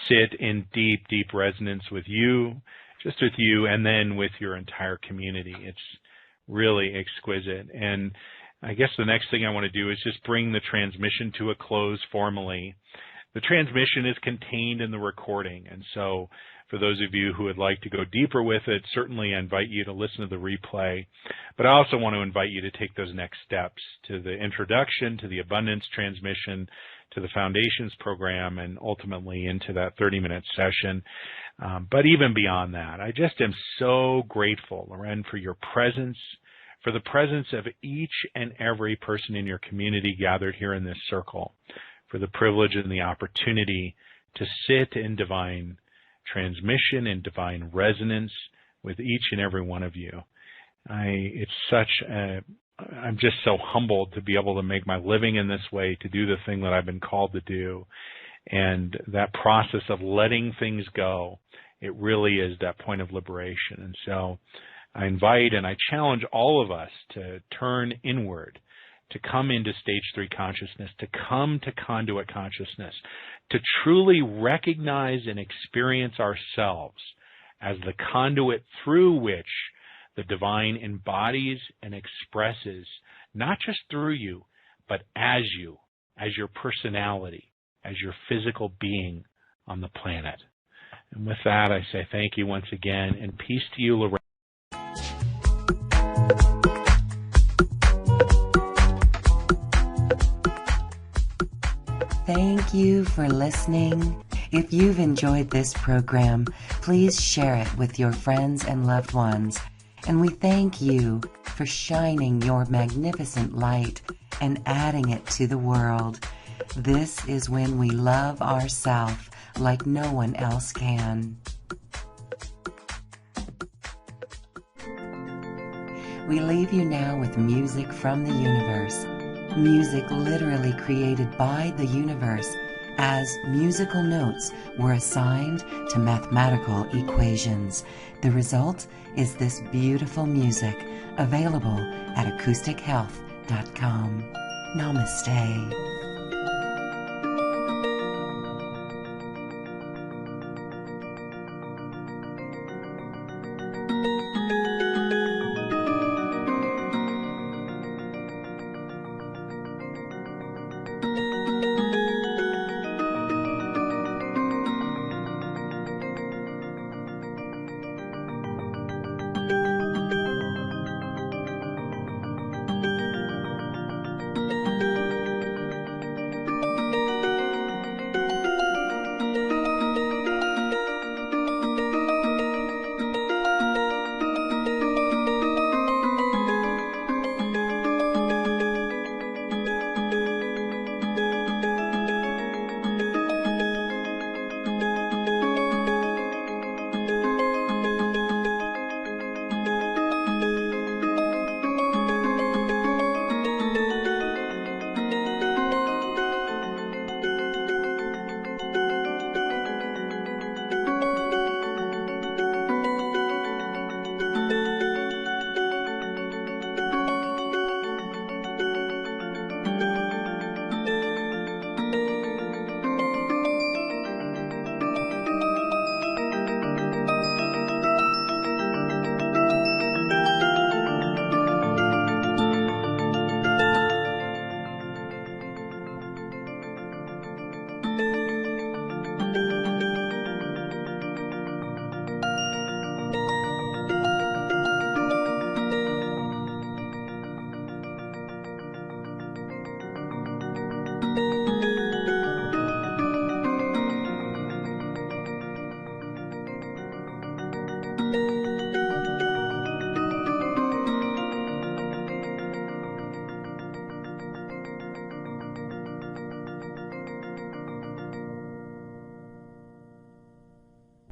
sit in deep, deep resonance with you, just with you, and then with your entire community. It's really exquisite. And I guess the next thing I want to do is just bring the transmission to a close formally. The transmission is contained in the recording, and so for those of you who would like to go deeper with it, certainly I invite you to listen to the replay. But I also want to invite you to take those next steps to the introduction, to the abundance transmission, to the foundations program, and ultimately into that 30-minute session. But even beyond that, I just am so grateful, Lauren, for your presence, for the presence of each and every person in your community gathered here in this circle, for the privilege and the opportunity to sit in divine transmission and divine resonance with each and every one of you. I'm just so humbled to be able to make my living in this way, to do the thing that I've been called to do. And that process of letting things go, it really is that point of liberation. And so I invite and I challenge all of us to turn inward, to come into stage 3 consciousness, to come to conduit consciousness, to truly recognize and experience ourselves as the conduit through which the divine embodies and expresses, not just through you, but as you, as your personality, as your physical being on the planet. And with that, I say thank you once again, and peace to you, Lauren. Thank you for listening. If you've enjoyed this program, please share it with your friends and loved ones. And we thank you for shining your magnificent light and adding it to the world. This is when we love ourselves like no one else can. We leave you now with music from the universe. Music literally created by the universe as musical notes were assigned to mathematical equations. The result is this beautiful music available at acoustichealth.com. Namaste.